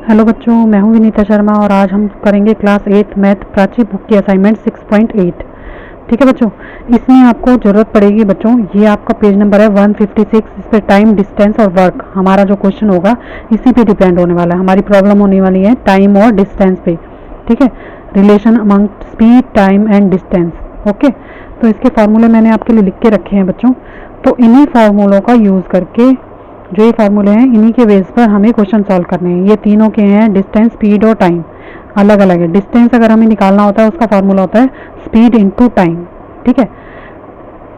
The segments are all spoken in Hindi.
हेलो बच्चों, मैं हूं विनीता शर्मा और आज हम करेंगे क्लास 8 मैथ प्राची बुक की असाइनमेंट 6.8। ठीक है बच्चों, इसमें आपको ज़रूरत पड़ेगी बच्चों, ये आपका पेज नंबर है 156। इस पर टाइम, डिस्टेंस और वर्क हमारा जो क्वेश्चन होगा इसी पे डिपेंड होने वाला है। हमारी प्रॉब्लम होने वाली है टाइम और डिस्टेंस पे। ठीक है, relation among speed, time and distance. Okay, तो इसके फार्मूले मैंने आपके लिए लिख के रखे हैं बच्चों। तो इन्हीं फार्मूलों का यूज़ करके, जो ये फार्मूले हैं इन्हीं के बेस पर हमें क्वेश्चन सॉल्व करने हैं। ये तीनों के हैं, डिस्टेंस, स्पीड और टाइम अलग अलग है। डिस्टेंस अगर हमें निकालना होता है उसका फार्मूला होता है स्पीड इंटू टाइम। ठीक है,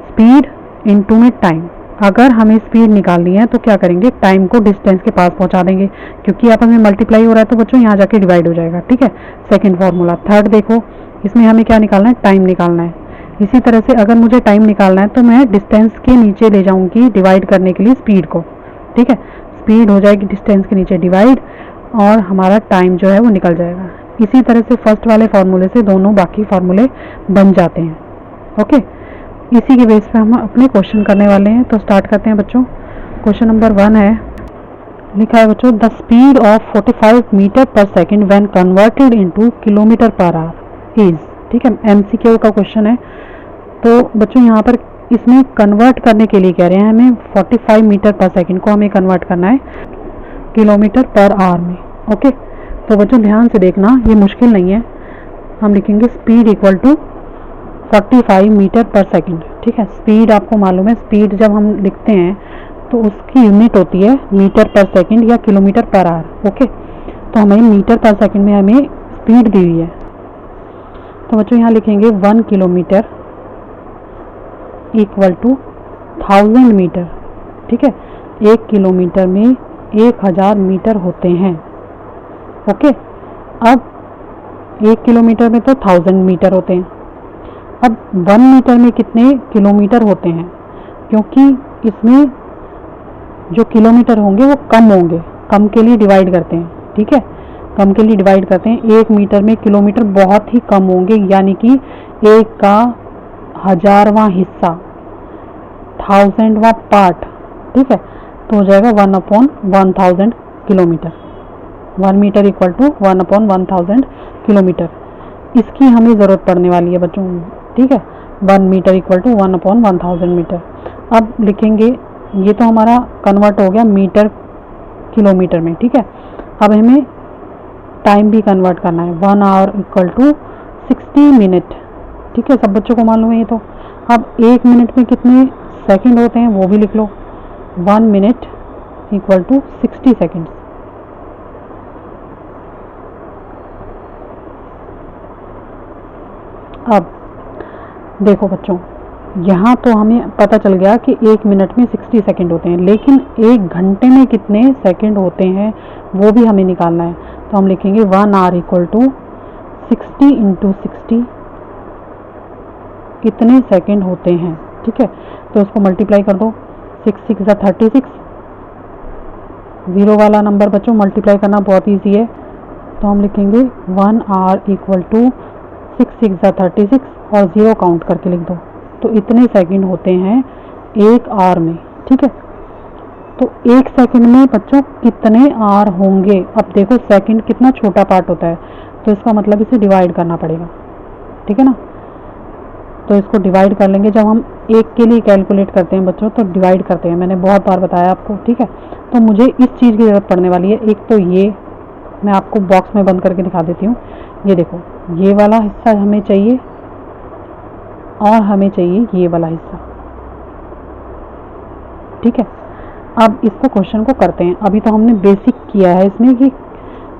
स्पीड इंटू में टाइम। अगर हमें स्पीड निकालनी है तो क्या करेंगे, टाइम को डिस्टेंस के पास पहुंचा देंगे, क्योंकि आपस में मल्टीप्लाई हो रहा है तो बच्चों यहाँ जाके डिवाइड हो जाएगा। ठीक है, सेकेंड फार्मूला। थर्ड देखो, इसमें हमें क्या निकालना है, टाइम निकालना है। इसी तरह से अगर मुझे टाइम निकालना है तो मैं डिस्टेंस के नीचे ले जाऊंगी डिवाइड करने के लिए स्पीड को। ठीक है, स्पीड हो जाएगी डिस्टेंस के नीचे डिवाइड और हमारा टाइम जो है वो निकल जाएगा। इसी तरह से फर्स्ट वाले फार्मूले से दोनों बाकी फार्मूले बन जाते हैं। ओके, इसी के बेस पे हम अपने क्वेश्चन करने वाले हैं। तो स्टार्ट करते हैं बच्चों। क्वेश्चन नंबर 1 है, लिखा है बच्चों, द स्पीड ऑफ 45 मीटर पर second when converted into kilometre per our is. ठीक है, एमसीक्यू का क्वेश्चन है। तो बच्चों यहाँ पर इसमें कन्वर्ट करने के लिए कह रहे हैं हमें 45 मीटर पर सेकंड को हमें कन्वर्ट करना है किलोमीटर पर आवर में। ओके, तो बच्चों ध्यान से देखना, ये मुश्किल नहीं है। हम लिखेंगे स्पीड इक्वल टू 45 मीटर पर सेकंड। ठीक है, स्पीड आपको मालूम है, स्पीड जब हम लिखते हैं तो उसकी यूनिट होती है मीटर पर सेकंड या किलोमीटर पर आवर। ओके, तो हमें मीटर पर सेकंड में हमें स्पीड दी हुई है। तो बच्चों यहाँ लिखेंगे 1 किलोमीटर इक्वल टू 1000 मीटर। ठीक है, 1 किलोमीटर में 1000 मीटर होते हैं। ओके, अब 1 किलोमीटर में तो 1000 मीटर होते हैं। अब 1 मीटर में कितने किलोमीटर होते हैं, क्योंकि इसमें जो किलोमीटर होंगे वो कम होंगे, कम के लिए डिवाइड करते हैं। ठीक है, कम के लिए डिवाइड करते हैं। 1 मीटर में किलोमीटर बहुत ही कम होंगे, यानी कि 1 का 1000वां हिस्सा, 1000वां पार्ट। ठीक है, तो हो जाएगा 1/1000 kilometre. 1 metre equal to 1/1000 kilometre. इसकी हमें ज़रूरत पड़ने वाली है बच्चों। ठीक है, 1 मीटर इक्वल टू 1/1000 मीटर। अब लिखेंगे, ये तो हमारा कन्वर्ट हो गया मीटर किलोमीटर में। ठीक है, अब हमें टाइम भी कन्वर्ट करना है। 1 आवर इक्वल टू 60 मिनट। ठीक है, सब बच्चों को मालूम है ये तो। अब 1 मिनट में कितने सेकंड होते हैं वो भी लिख लो। 1 मिनट इक्वल टू 60 सेकेंड्स। अब देखो बच्चों, यहाँ तो हमें पता चल गया कि 1 मिनट में 60 सेकेंड होते हैं, लेकिन 1 घंटे में कितने सेकेंड होते हैं वो भी हमें निकालना है। तो हम लिखेंगे 1 आवर इक्वल टू 60 इंटू 60 कितने सेकेंड होते हैं। ठीक है, तो उसको मल्टीप्लाई कर दो। 6 6 ज़ा 36। ज़ीरो वाला नंबर बच्चों मल्टीप्लाई करना बहुत ईजी है। तो हम लिखेंगे 1 आवर इक्वल टू 6 6 ज़ा 36 और 0 काउंट करके लिख दो। तो इतने सेकंड होते हैं 1 आवर में। ठीक है, तो 1 सेकंड में बच्चों कितने आवर होंगे। अब देखो सेकंड कितना छोटा पार्ट होता है, तो इसका मतलब इसे डिवाइड करना पड़ेगा। ठीक है ना, तो इसको डिवाइड कर लेंगे। जब हम 1 के लिए कैलकुलेट करते हैं बच्चों तो डिवाइड करते हैं, मैंने बहुत बार बताया आपको। ठीक है, तो मुझे इस चीज़ की ज़रूरत पड़ने वाली है। एक तो ये मैं आपको बॉक्स में बंद करके दिखा देती हूँ। ये देखो, ये वाला हिस्सा हमें चाहिए और हमें चाहिए ये वाला हिस्सा। ठीक है, अब इसको क्वेश्चन को करते हैं। अभी तो हमने बेसिक किया है इसमें कि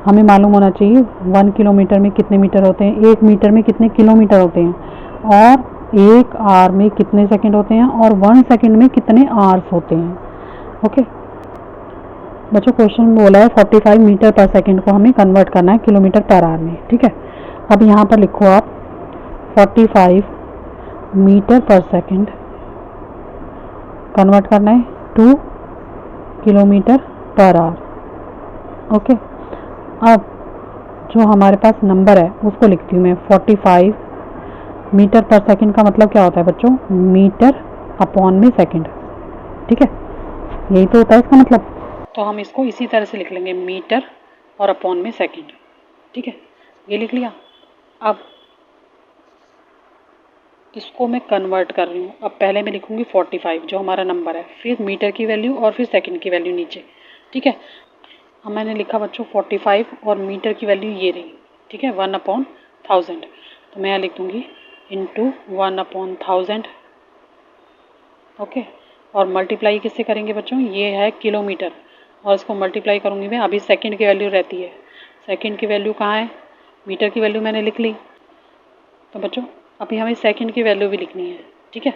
हमें मालूम होना चाहिए 1 किलोमीटर में कितने मीटर होते हैं, 1 मीटर में कितने किलोमीटर होते हैं, और 1 आवर में कितने सेकंड होते हैं, और 1 सेकंड में कितने आवर्स होते हैं। ओके बच्चों, क्वेश्चन में बोला है 45 मीटर पर सेकंड को हमें कन्वर्ट करना है किलोमीटर पर आवर में। ठीक है, अब यहाँ पर लिखो आप 45 मीटर पर सेकंड कन्वर्ट करना है two kilometre per our. Okay, अब जो हमारे पास नंबर है उसको लिखती हूँ मैं। 45 मीटर पर सेकंड का मतलब क्या होता है बच्चों, मीटर अपॉन में सेकंड। ठीक है, यही तो होता है इसका मतलब। तो हम इसको इसी तरह से लिख लेंगे, मीटर और अपॉन में सेकंड। ठीक है, ये लिख लिया। अब इसको मैं कन्वर्ट कर रही हूँ। अब पहले मैं लिखूँगी 45 जो हमारा नंबर है, फिर मीटर की वैल्यू और फिर सेकंड की वैल्यू नीचे। ठीक है, अब मैंने लिखा बच्चों 45 और मीटर की वैल्यू ये रही। ठीक है, 1/1000। तो मैं यहाँ लिख दूँगी इंटू 1/1000। ओके, और मल्टीप्लाई किससे करेंगे बच्चों, ये है किलोमीटर और इसको मल्टीप्लाई करूँगी मैं। अभी सेकंड की वैल्यू रहती है, सेकंड की वैल्यू कहाँ है, मीटर की वैल्यू मैंने लिख ली। तो बच्चों अभी हमें सेकंड की वैल्यू भी लिखनी है। ठीक है,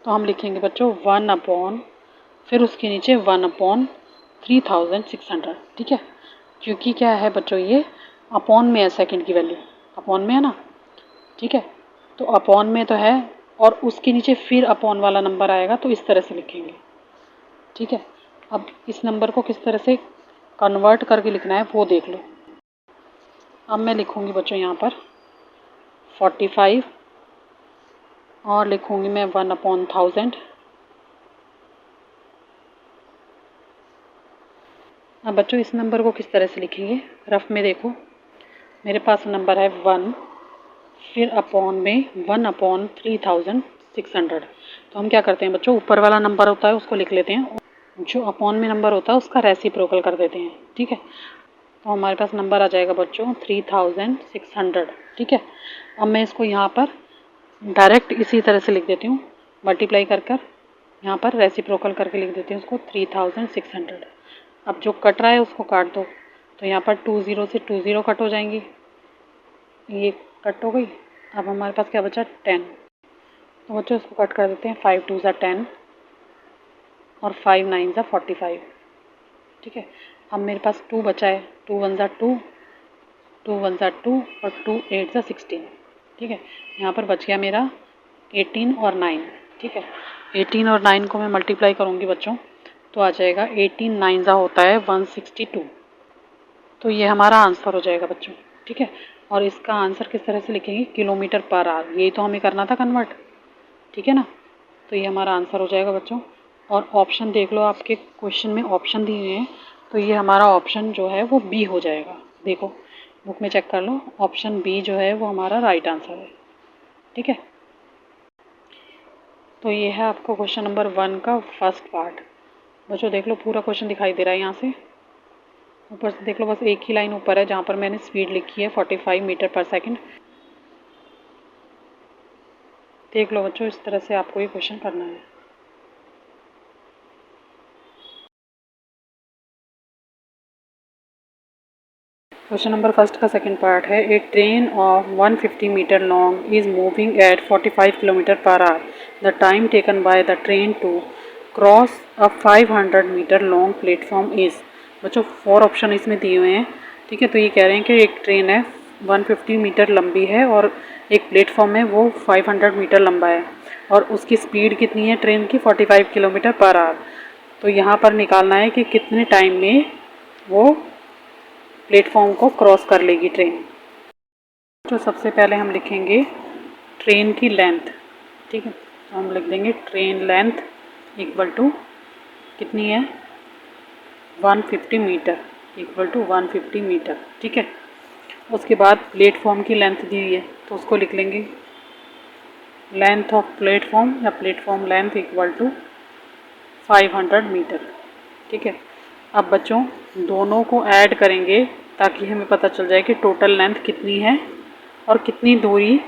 तो हम लिखेंगे बच्चों 1/, फिर उसके नीचे 1/3600। ठीक है, क्योंकि क्या है बच्चों, ये अपॉन में है, सेकंड की वैल्यू अपॉन में है ना। ठीक है, तो अपॉन में तो है और उसके नीचे फिर अपॉन वाला नंबर आएगा, तो इस तरह से लिखेंगे। ठीक है, अब इस नंबर को किस तरह से कन्वर्ट करके लिखना है वो देख लो। अब मैं लिखूँगी बच्चों यहाँ पर 45 और लिखूँगी मैं 1/1000। अब बच्चों इस नंबर को किस तरह से लिखेंगे, रफ में देखो, मेरे पास नंबर है 1, फिर अपॉन में 1/3600। तो हम क्या करते हैं बच्चों, ऊपर वाला नंबर होता है उसको लिख लेते हैं, जो अपॉन में नंबर होता है उसका रेसिप्रोकल कर देते हैं। ठीक है, तो हमारे पास नंबर आ जाएगा बच्चों 3600। ठीक है, अब मैं इसको यहाँ पर डायरेक्ट इसी तरह से लिख देती हूँ, मल्टीप्लाई कर कर यहाँ पर रेसिप्रोकल करके लिख देती हूँ उसको 3600। अब जो कट रहा है उसको काट दो, तो यहाँ पर 20 से 20 कट हो जाएंगी, ये कट हो गई। अब हमारे पास क्या बचा 10, तो बच्चों इसको कट कर देते हैं, 5 2 ज़ा 10 और 5 9 ज़ा 45। ठीक है, अब मेरे पास 2 बचा है, 2 1 ज़ा 2, 2 1 ज़ा 2 और 2 8 ज़ा 16। ठीक है, यहाँ पर बच गया मेरा 18 और 9। ठीक है, 18 और 9 को मैं मल्टीप्लाई करूँगी बच्चों, तो आ जाएगा 18 9 ज़ा होता है 162। तो ये हमारा आंसर हो जाएगा बच्चों। ठीक है, और इसका आंसर किस तरह से लिखेंगे, किलोमीटर पर आवर, यही तो हमें करना था कन्वर्ट। ठीक है ना, तो ये हमारा आंसर हो जाएगा बच्चों। और ऑप्शन देख लो, आपके क्वेश्चन में ऑप्शन दिए हुए हैं, तो ये हमारा ऑप्शन जो है वो बी हो जाएगा। देखो बुक में चेक कर लो, ऑप्शन बी जो है वो हमारा राइट आंसर है। ठीक है, तो ये है आपको क्वेश्चन नंबर 1 का फर्स्ट पार्ट। बच्चों देख लो पूरा क्वेश्चन दिखाई दे रहा है यहाँ से, ऊपर से देख लो, बस एक ही लाइन ऊपर है जहाँ पर मैंने स्पीड लिखी है 45 मीटर पर सेकंड। देख लो बच्चों, इस तरह से आपको ये क्वेश्चन करना है। क्वेश्चन नंबर फर्स्ट का सेकंड पार्ट है, a train of 150 meter long is moving at 45 kilometre per hour. The time taken by the train to cross a 500 meter long platform is. बच्चों 4 ऑप्शन इसमें दिए हुए हैं। ठीक है, तो ये कह रहे हैं कि एक ट्रेन है 150 मीटर लंबी है और एक प्लेटफॉर्म है वो 500 मीटर लंबा है और उसकी स्पीड कितनी है ट्रेन की, 45 किलोमीटर पर आवर। तो यहाँ पर निकालना है कि कितने टाइम में वो प्लेटफॉर्म को क्रॉस कर लेगी ट्रेन। तो सबसे पहले हम लिखेंगे ट्रेन की लेंथ। ठीक है, तो हम लिख देंगे ट्रेन लेंथ इक्वल टू कितनी है, 150 मीटर, इक्वल टू 150 मीटर। ठीक है, उसके बाद प्लेटफॉर्म की लेंथ दी हुई है तो उसको लिख लेंगे लेंथ ऑफ प्लेटफॉर्म या platform length equal to 500 metre. ठीक है, अब बच्चों दोनों को ऐड करेंगे ताकि हमें पता चल जाए कि टोटल लेंथ कितनी है और कितनी दूरी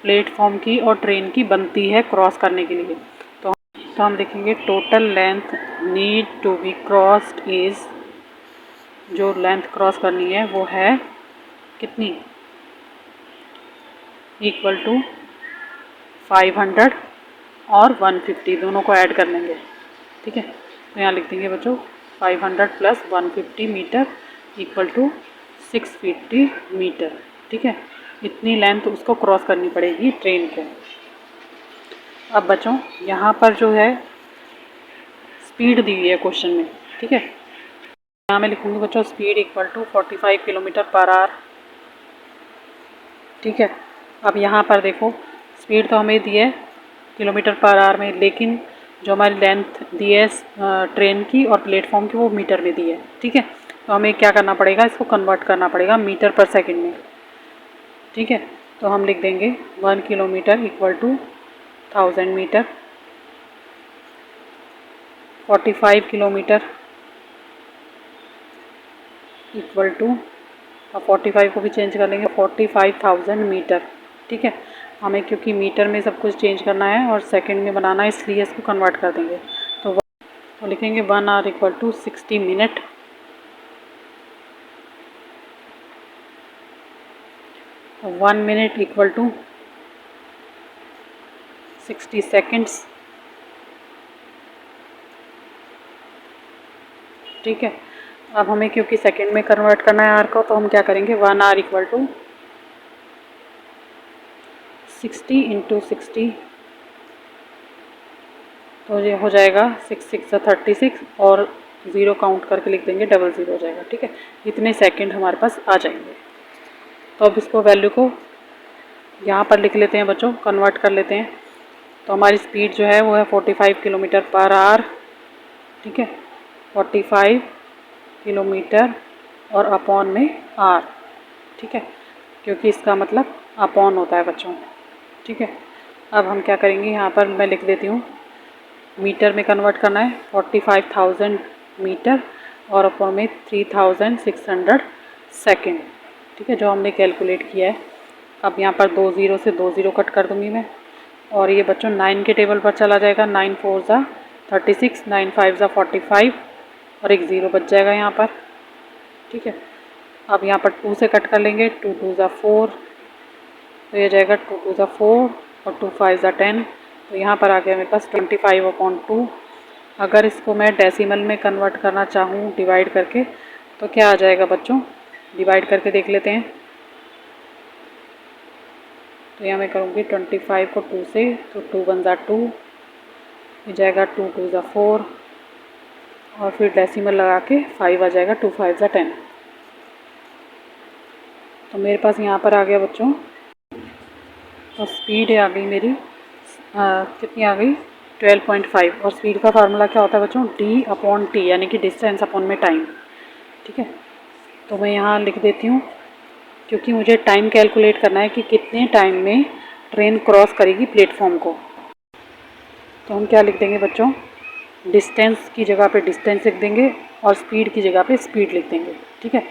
प्लेटफॉर्म की और ट्रेन की बनती है क्रॉस करने के लिए। तो हम लिखेंगे total length need to be crossed is, जो लेंथ क्रॉस करनी है वो है कितनी, इक्वल टू 500 और 150 दोनों को ऐड कर लेंगे। ठीक है, तो यहाँ लिख देंगे बच्चों 500 plus 150 metre equal to 650 metre. ठीक है, इतनी लेंथ उसको क्रॉस करनी पड़ेगी ट्रेन को। अब बच्चों यहाँ पर जो है स्पीड दी हुई है क्वेश्चन में। ठीक है, यहाँ मैं लिखूँगी बच्चों speed equal to 45 kilometre per hour. ठीक है, अब यहाँ पर देखो स्पीड तो हमें दी है किलोमीटर पर आवर में, लेकिन जो हमारी लेंथ दी है ट्रेन की और प्लेटफॉर्म की वो मीटर में दी है। ठीक है, तो हमें क्या करना पड़ेगा, इसको कन्वर्ट करना पड़ेगा मीटर पर सेकंड में। ठीक है, तो हम लिख देंगे 1 kilometre equal to 1000 metre, 45 kilometre equal to, अब 45 को भी चेंज कर लेंगे 45,000 मीटर। ठीक है, हमें क्योंकि मीटर में सब कुछ चेंज करना है और सेकंड में बनाना है, इसलिए इसको कन्वर्ट कर देंगे। तो लिखेंगे 1 hour equal to 60 minute, 1 minute equal to 60 seconds. ठीक है, अब हमें क्योंकि सेकंड में कन्वर्ट करना है आर को, तो हम क्या करेंगे 1 आवर इक्वल टू 60 इंटू 60, तो ये हो जाएगा 6 6 36 और 0 काउंट करके लिख देंगे, 00 हो जाएगा। ठीक है, इतने सेकंड हमारे पास आ जाएंगे। तो अब इसको वैल्यू को यहाँ पर लिख लेते हैं बच्चों, कन्वर्ट कर लेते हैं। तो हमारी स्पीड जो है वो है 45 किलोमीटर पर आवर। ठीक है, 45 किलोमीटर और अपॉन में आर। ठीक है, क्योंकि इसका मतलब अपॉन होता है बच्चों। ठीक है, अब हम क्या करेंगे, यहाँ पर मैं लिख देती हूँ, मीटर में कन्वर्ट करना है 45,000 मीटर और अपॉन में 3600 सेकेंड। ठीक है, जो हमने कैलकुलेट किया है। अब यहाँ पर 2 0 से 2 0 कट कर दूँगी मैं, और ये बच्चों 9 के टेबल पर चला जाएगा। 9 4 ज़ा 36, 9 5 ज़ा 45 और एक 0 बच जाएगा यहाँ पर। ठीक है, अब यहाँ पर 2 से कट कर लेंगे, 2 2 ज़ा 4, तो ये जाएगा 2 2 ज़ा 4 और 2 5 ज़ा 10, तो यहाँ पर आ गया मेरे पास 25/2। अगर इसको मैं डेसिमल में कन्वर्ट करना चाहूँ डिवाइड करके, तो क्या आ जाएगा बच्चों, डिवाइड करके देख लेते हैं। तो यहाँ मैं करूँगी 25 को 2 से, तो 2 1 ज़ा 2, ये जाएगा 2 2 ज़ा 4 और फिर डेसिमल लगा के 5 आ जाएगा, 2 5 ज़ा 10। तो मेरे पास यहाँ पर आ गया बच्चों, तो स्पीड आ गई मेरी कितनी आ गई 12.5। और स्पीड का फार्मूला क्या होता है बच्चों, D/T, यानी कि डिस्टेंस अपॉन में टाइम। ठीक है, तो मैं यहाँ लिख देती हूँ, क्योंकि मुझे टाइम कैलकुलेट करना है कि कितने टाइम में ट्रेन क्रॉस करेगी प्लेटफॉर्म को। तो हम क्या लिख देंगे बच्चों, डिस्टेंस की जगह पे डिस्टेंस लिख देंगे और स्पीड की जगह पे स्पीड लिख देंगे। ठीक है,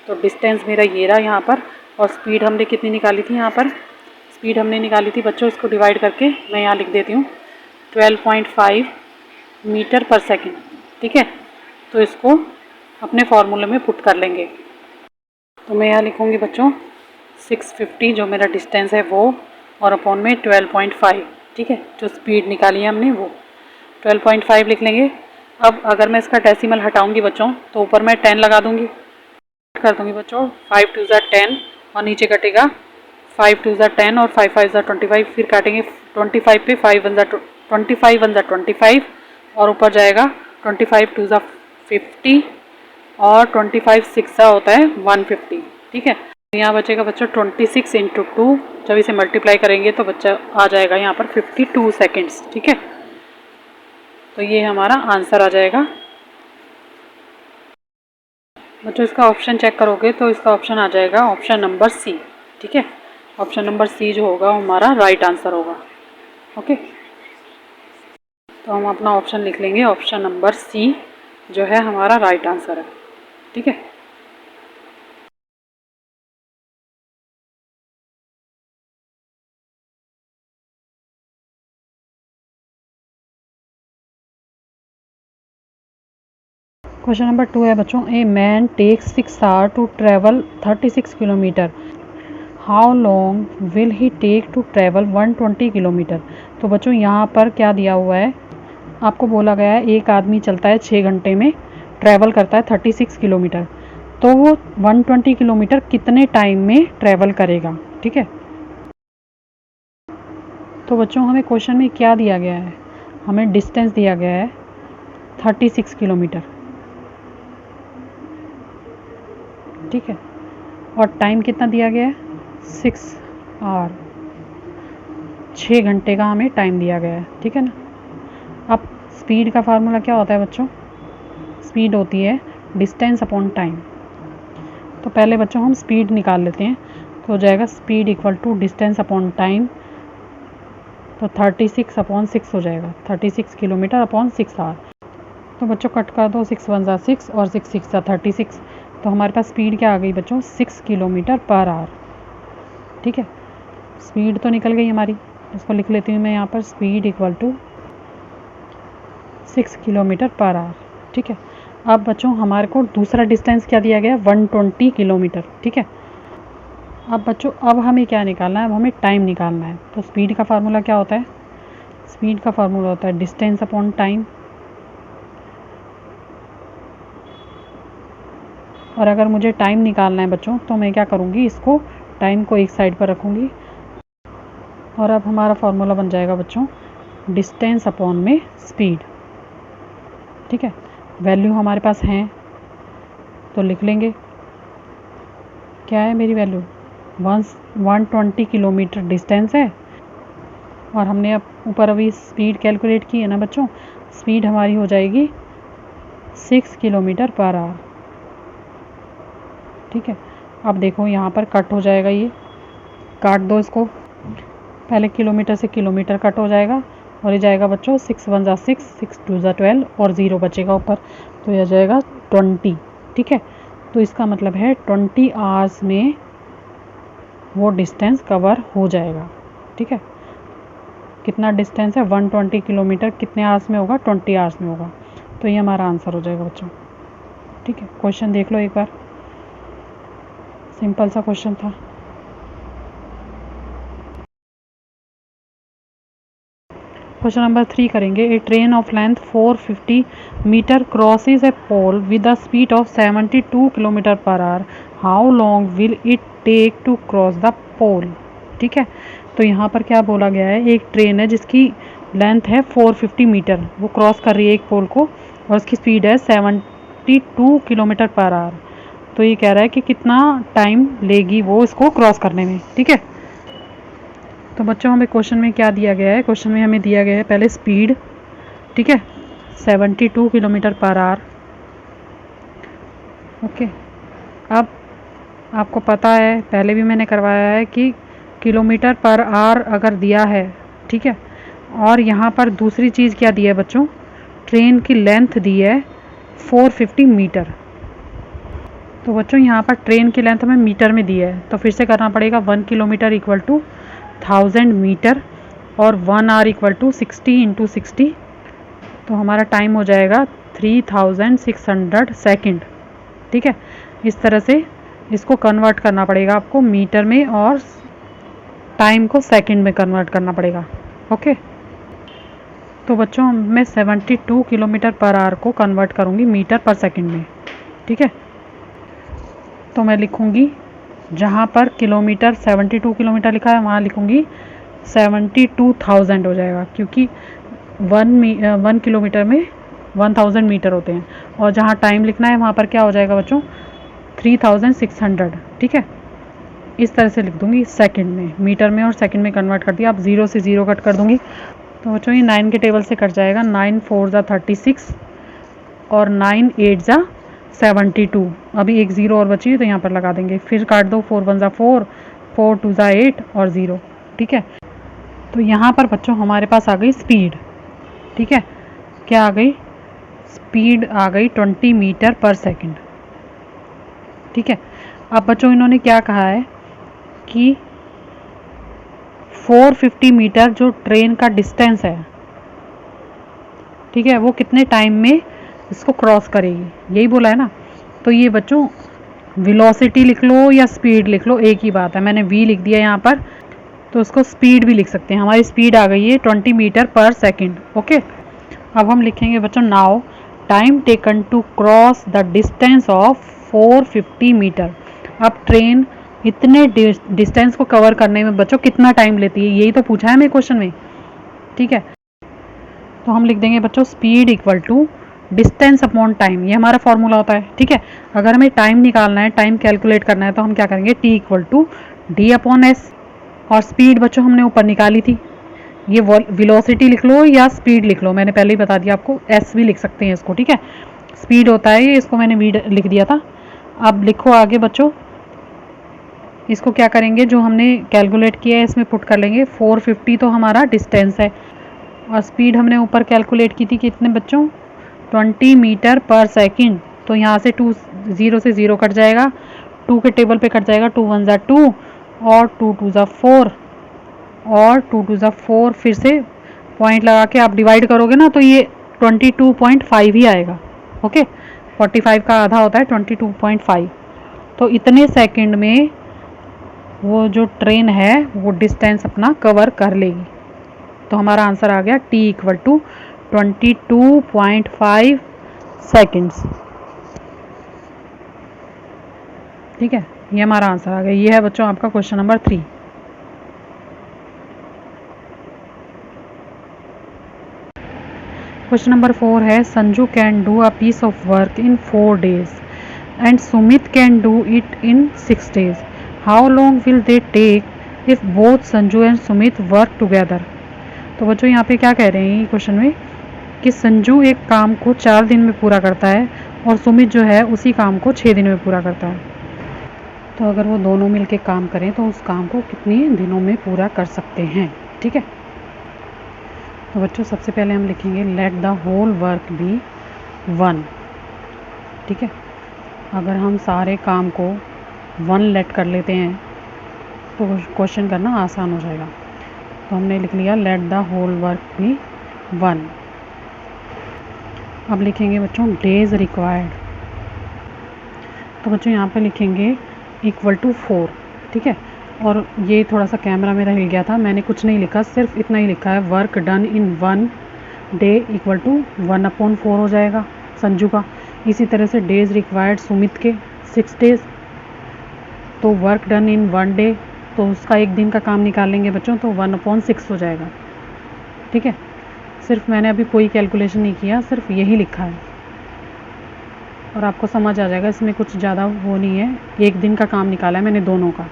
तो डिस्टेंस मेरा ये रहा यहाँ पर, और स्पीड हमने कितनी निकाली थी, यहाँ पर स्पीड हमने निकाली थी बच्चों, इसको डिवाइड करके मैं यहाँ लिख देती हूँ 12.5 मीटर पर सेकेंड। ठीक है, तो इसको अपने फार्मूले में पुट कर लेंगे। तो मैं यहाँ लिखूँगी बच्चों 650 जो मेरा डिस्टेंस है वो, और अपॉन में 12.5। ठीक है, जो स्पीड निकाली है हमने वो 12.5 लिख लेंगे। अब अगर मैं इसका डेसिमल हटाऊंगी बच्चों, तो ऊपर मैं 10 लगा दूंगी, कर दूंगी बच्चों 5 2 ज़ा 10 और नीचे कटेगा 5 2 ज़ा 10 और 5 5 ज़ा 25, फिर काटेंगे 25 पे 5 1 ज़ा 25 और ऊपर जाएगा 25 2 ज़ा 50 और 25 6 ज़ा होता है 150। ठीक है, यहाँ बचेगा बच्चों 26 इंटू 2, जब इसे मल्टीप्लाई करेंगे तो बच्चा आ जाएगा यहाँ पर 52 सेकेंड्स। ठीक है, तो ये हमारा आंसर आ जाएगा बच्चों। इसका ऑप्शन चेक करोगे तो इसका ऑप्शन आ जाएगा ऑप्शन नंबर सी। ठीक है, ऑप्शन नंबर सी जो होगा वो हमारा राइट आंसर होगा। ओके, तो हम अपना ऑप्शन लिख लेंगे, ऑप्शन नंबर सी जो है हमारा राइट आंसर है। ठीक है, क्वेश्चन नंबर 2 है बच्चों, a man takes 6 hour to travel 36 kilometre, how long will he take to travel 120 kilometre. तो बच्चों यहाँ पर क्या दिया हुआ है, आपको बोला गया है एक आदमी चलता है 6 घंटे में, ट्रैवल करता है 36 किलोमीटर, तो वो 120 किलोमीटर कितने टाइम में ट्रैवल करेगा। ठीक है, तो बच्चों हमें क्वेश्चन में क्या दिया गया है, हमें डिस्टेंस दिया गया है 36 किलोमीटर। ठीक है, और टाइम कितना दिया गया है 6 आवर, 6 घंटे का हमें टाइम दिया गया है। ठीक है ना, अब स्पीड का फार्मूला क्या होता है बच्चों, स्पीड होती है डिस्टेंस अपॉन टाइम। तो पहले बच्चों हम स्पीड निकाल लेते हैं। तो हो जाएगा speed equal to distance upon time, तो 36/6 हो जाएगा, 36 किलोमीटर अपॉन 6 आवर। तो बच्चों कट कर दो, 6 1 6 और 6 6 36। तो हमारे पास स्पीड क्या आ गई बच्चों, 6 किलोमीटर पर आवर। ठीक है, स्पीड तो निकल गई हमारी, इसको लिख लेती हूँ मैं यहाँ पर, speed equal to 6 kilometre per hour. ठीक है, अब बच्चों हमारे को दूसरा डिस्टेंस क्या दिया गया है, 120 किलोमीटर। ठीक है, अब बच्चों अब हमें क्या निकालना है, अब हमें टाइम निकालना है। तो स्पीड का फार्मूला क्या होता है, स्पीड का फार्मूला होता है डिस्टेंस अपॉन टाइम। और अगर मुझे टाइम निकालना है बच्चों तो मैं क्या करूँगी, इसको टाइम को एक साइड पर रखूँगी और अब हमारा फार्मूला बन जाएगा बच्चों डिस्टेंस अपॉन में स्पीड। ठीक है, वैल्यू हमारे पास हैं तो लिख लेंगे, क्या है मेरी वैल्यू, 120 किलोमीटर डिस्टेंस है और हमने अब ऊपर अभी स्पीड कैलकुलेट की है ना बच्चों, स्पीड हमारी हो जाएगी 6 किलोमीटर पर आवर। ठीक है, अब देखो यहाँ पर कट हो जाएगा, ये काट दो इसको, पहले किलोमीटर से किलोमीटर कट हो जाएगा और ये जाएगा बच्चों 6 1 6, 6 2 12 और 0 बचेगा ऊपर, तो यह जाएगा 20। ठीक है, तो इसका मतलब है 20 आवर्स में वो डिस्टेंस कवर हो जाएगा। ठीक है, कितना डिस्टेंस है, 120 किलोमीटर कितने आवर्स में होगा, 20 आवर्स में होगा। तो ये हमारा आंसर हो जाएगा बच्चों। ठीक है, क्वेश्चन देख लो एक बार, सिंपल सा क्वेश्चन था। क्वेश्चन नंबर 3 करेंगे। A train of length 450 meter crosses a pole with the speed of 72 kilometer per hour, how long will it take to cross the pole. ठीक है, तो यहाँ पर क्या बोला गया है, एक ट्रेन है जिसकी लेंथ है 450 मीटर, वो क्रॉस कर रही है एक पोल को और उसकी स्पीड है 72 किलोमीटर पर आवर। तो ये कह रहा है कि कितना टाइम लेगी वो इसको क्रॉस करने में। ठीक है, तो बच्चों हमें क्वेश्चन में क्या दिया गया है, क्वेश्चन में हमें दिया गया है पहले स्पीड। ठीक है, 72 किलोमीटर पर आवर। ओके, अब आपको पता है, पहले भी मैंने करवाया है कि किलोमीटर पर आवर अगर दिया है, ठीक है, और यहाँ पर दूसरी चीज़ क्या दी है बच्चों, ट्रेन की लेंथ दी है 450 मीटर। तो बच्चों यहाँ पर ट्रेन की लेंथ हमें मीटर में दी है, तो फिर से करना पड़ेगा, 1 किलोमीटर इक्वल टू 1000 मीटर और 1 आवर इक्वल टू 60 × 60। तो हमारा टाइम हो जाएगा 3600 सेकेंड। ठीक है, इस तरह से इसको कन्वर्ट करना पड़ेगा आपको मीटर में और टाइम को सेकंड में कन्वर्ट करना पड़ेगा। ओके, तो बच्चों मैं 72 किलोमीटर पर आवर को कन्वर्ट करूँगी मीटर पर सेकंड में। ठीक है, तो मैं लिखूँगी, जहाँ पर किलोमीटर 72 किलोमीटर लिखा है वहाँ लिखूँगी 72,000 हो जाएगा, क्योंकि 1 किलोमीटर में 1000 मीटर होते हैं, और जहाँ टाइम लिखना है वहाँ पर क्या हो जाएगा बच्चों, 3600। ठीक है, इस तरह से लिख दूँगी सेकंड में, मीटर में और सेकंड में कन्वर्ट कर दिया। अब 0 से 0 कट कर दूँगी, तो बच्चों ये 9 के टेबल से कट जाएगा, 9 4 = 36 और 9 8 = 72। अभी एक 0 और बची है तो यहाँ पर लगा देंगे, फिर काट दो, 4 1 = 4, 4 2 = 8 और 0। ठीक है, तो यहाँ पर बच्चों हमारे पास आ गई स्पीड। ठीक है, क्या आ गई, स्पीड आ गई 20 मीटर पर सेकंड। ठीक है, अब बच्चों इन्होंने क्या कहा है कि 450 मीटर जो ट्रेन का डिस्टेंस है, ठीक है, वो कितने टाइम में इसको क्रॉस करेगी, यही बोला है ना। तो ये बच्चों वेलोसिटी लिख लो या स्पीड लिख लो, एक ही बात है। मैंने v लिख दिया यहाँ पर, तो उसको स्पीड भी लिख सकते हैं। हमारी स्पीड आ गई है 20 मीटर पर सेकंड। ओके, अब हम लिखेंगे बच्चों, now time taken to cross the distance of 450 metre. अब ट्रेन इतने डिस्टेंस को कवर करने में बच्चों कितना टाइम लेती है, यही तो पूछा है मेरे क्वेश्चन में। ठीक है, तो हम लिख देंगे बच्चों speed equal to distance upon time, ये हमारा फॉर्मूला होता है। ठीक है, अगर हमें टाइम निकालना है, टाइम कैलकुलेट करना है, तो हम क्या करेंगे, t इक्वल टू d/s। और स्पीड बच्चों हमने ऊपर निकाली थी, ये वेलोसिटी लिख लो या स्पीड लिख लो, मैंने पहले ही बता दिया आपको, s भी लिख सकते हैं इसको। ठीक है, स्पीड होता है ये, इसको मैंने v लिख दिया था। अब लिखो आगे बच्चों, इसको क्या करेंगे, जो हमने कैलकुलेट किया है इसमें पुट कर लेंगे। 450 तो हमारा डिस्टेंस है और स्पीड हमने ऊपर कैलकुलेट की थी कितने बच्चों, 20 मीटर पर सेकंड। तो यहाँ से 2 0 से 0 कट जाएगा, 2 के टेबल पे कट जाएगा, 2 1 ज़ा 2 और 2 2 ज़ा 4 और 2 2 ज़ा 4, फिर से पॉइंट लगा के आप डिवाइड करोगे ना तो ये 22.5 ही आएगा। ओके, 45 का आधा होता है 22.5। तो इतने सेकंड में वो जो ट्रेन है वो डिस्टेंस अपना कवर कर लेगी। तो हमारा आंसर आ गया t इक्वल टू 22.5 सेकेंड्स। ठीक है, ये हमारा आंसर आ गया। ये है बच्चों आपका क्वेश्चन नंबर 3। क्वेश्चन नंबर 4 है Sanju can do a piece of work in 4 days and Sumit can do it in 6 days। How long will they take if both Sanju and Sumit work together. तो बच्चों यहाँ पे क्या कह रहे हैं क्वेश्चन में कि संजू एक काम को 4 दिन में पूरा करता है और सुमित जो है उसी काम को 6 दिन में पूरा करता है। तो अगर वो दोनों मिलके काम करें तो उस काम को कितने दिनों में पूरा कर सकते हैं। ठीक है, तो बच्चों सबसे पहले हम लिखेंगे let the whole work be 1। ठीक है, अगर हम सारे काम को 1 लेट कर लेते हैं तो क्वेश्चन करना आसान हो जाएगा। तो हमने लिख लिया let the whole work be 1। अब लिखेंगे बच्चों डेज रिक्वायर्ड। तो बच्चों यहाँ पे लिखेंगे इक्वल टू 4। ठीक है, और ये थोड़ा सा कैमरा मेरा हिल गया था, मैंने कुछ नहीं लिखा, सिर्फ इतना ही लिखा है work done in 1 day equal to 1/4 हो जाएगा संजू का। इसी तरह से डेज रिक्वायर्ड सुमित के 6 days, तो वर्क डन इन 1 डे, तो उसका एक दिन का काम निकाल लेंगे बच्चों, तो 1/6 हो जाएगा। ठीक है, सिर्फ मैंने अभी कोई कैलकुलेशन नहीं किया, सिर्फ यही लिखा है और आपको समझ आ जाएगा, इसमें कुछ ज़्यादा वो नहीं है। एक दिन का काम निकाला है मैंने दोनों का।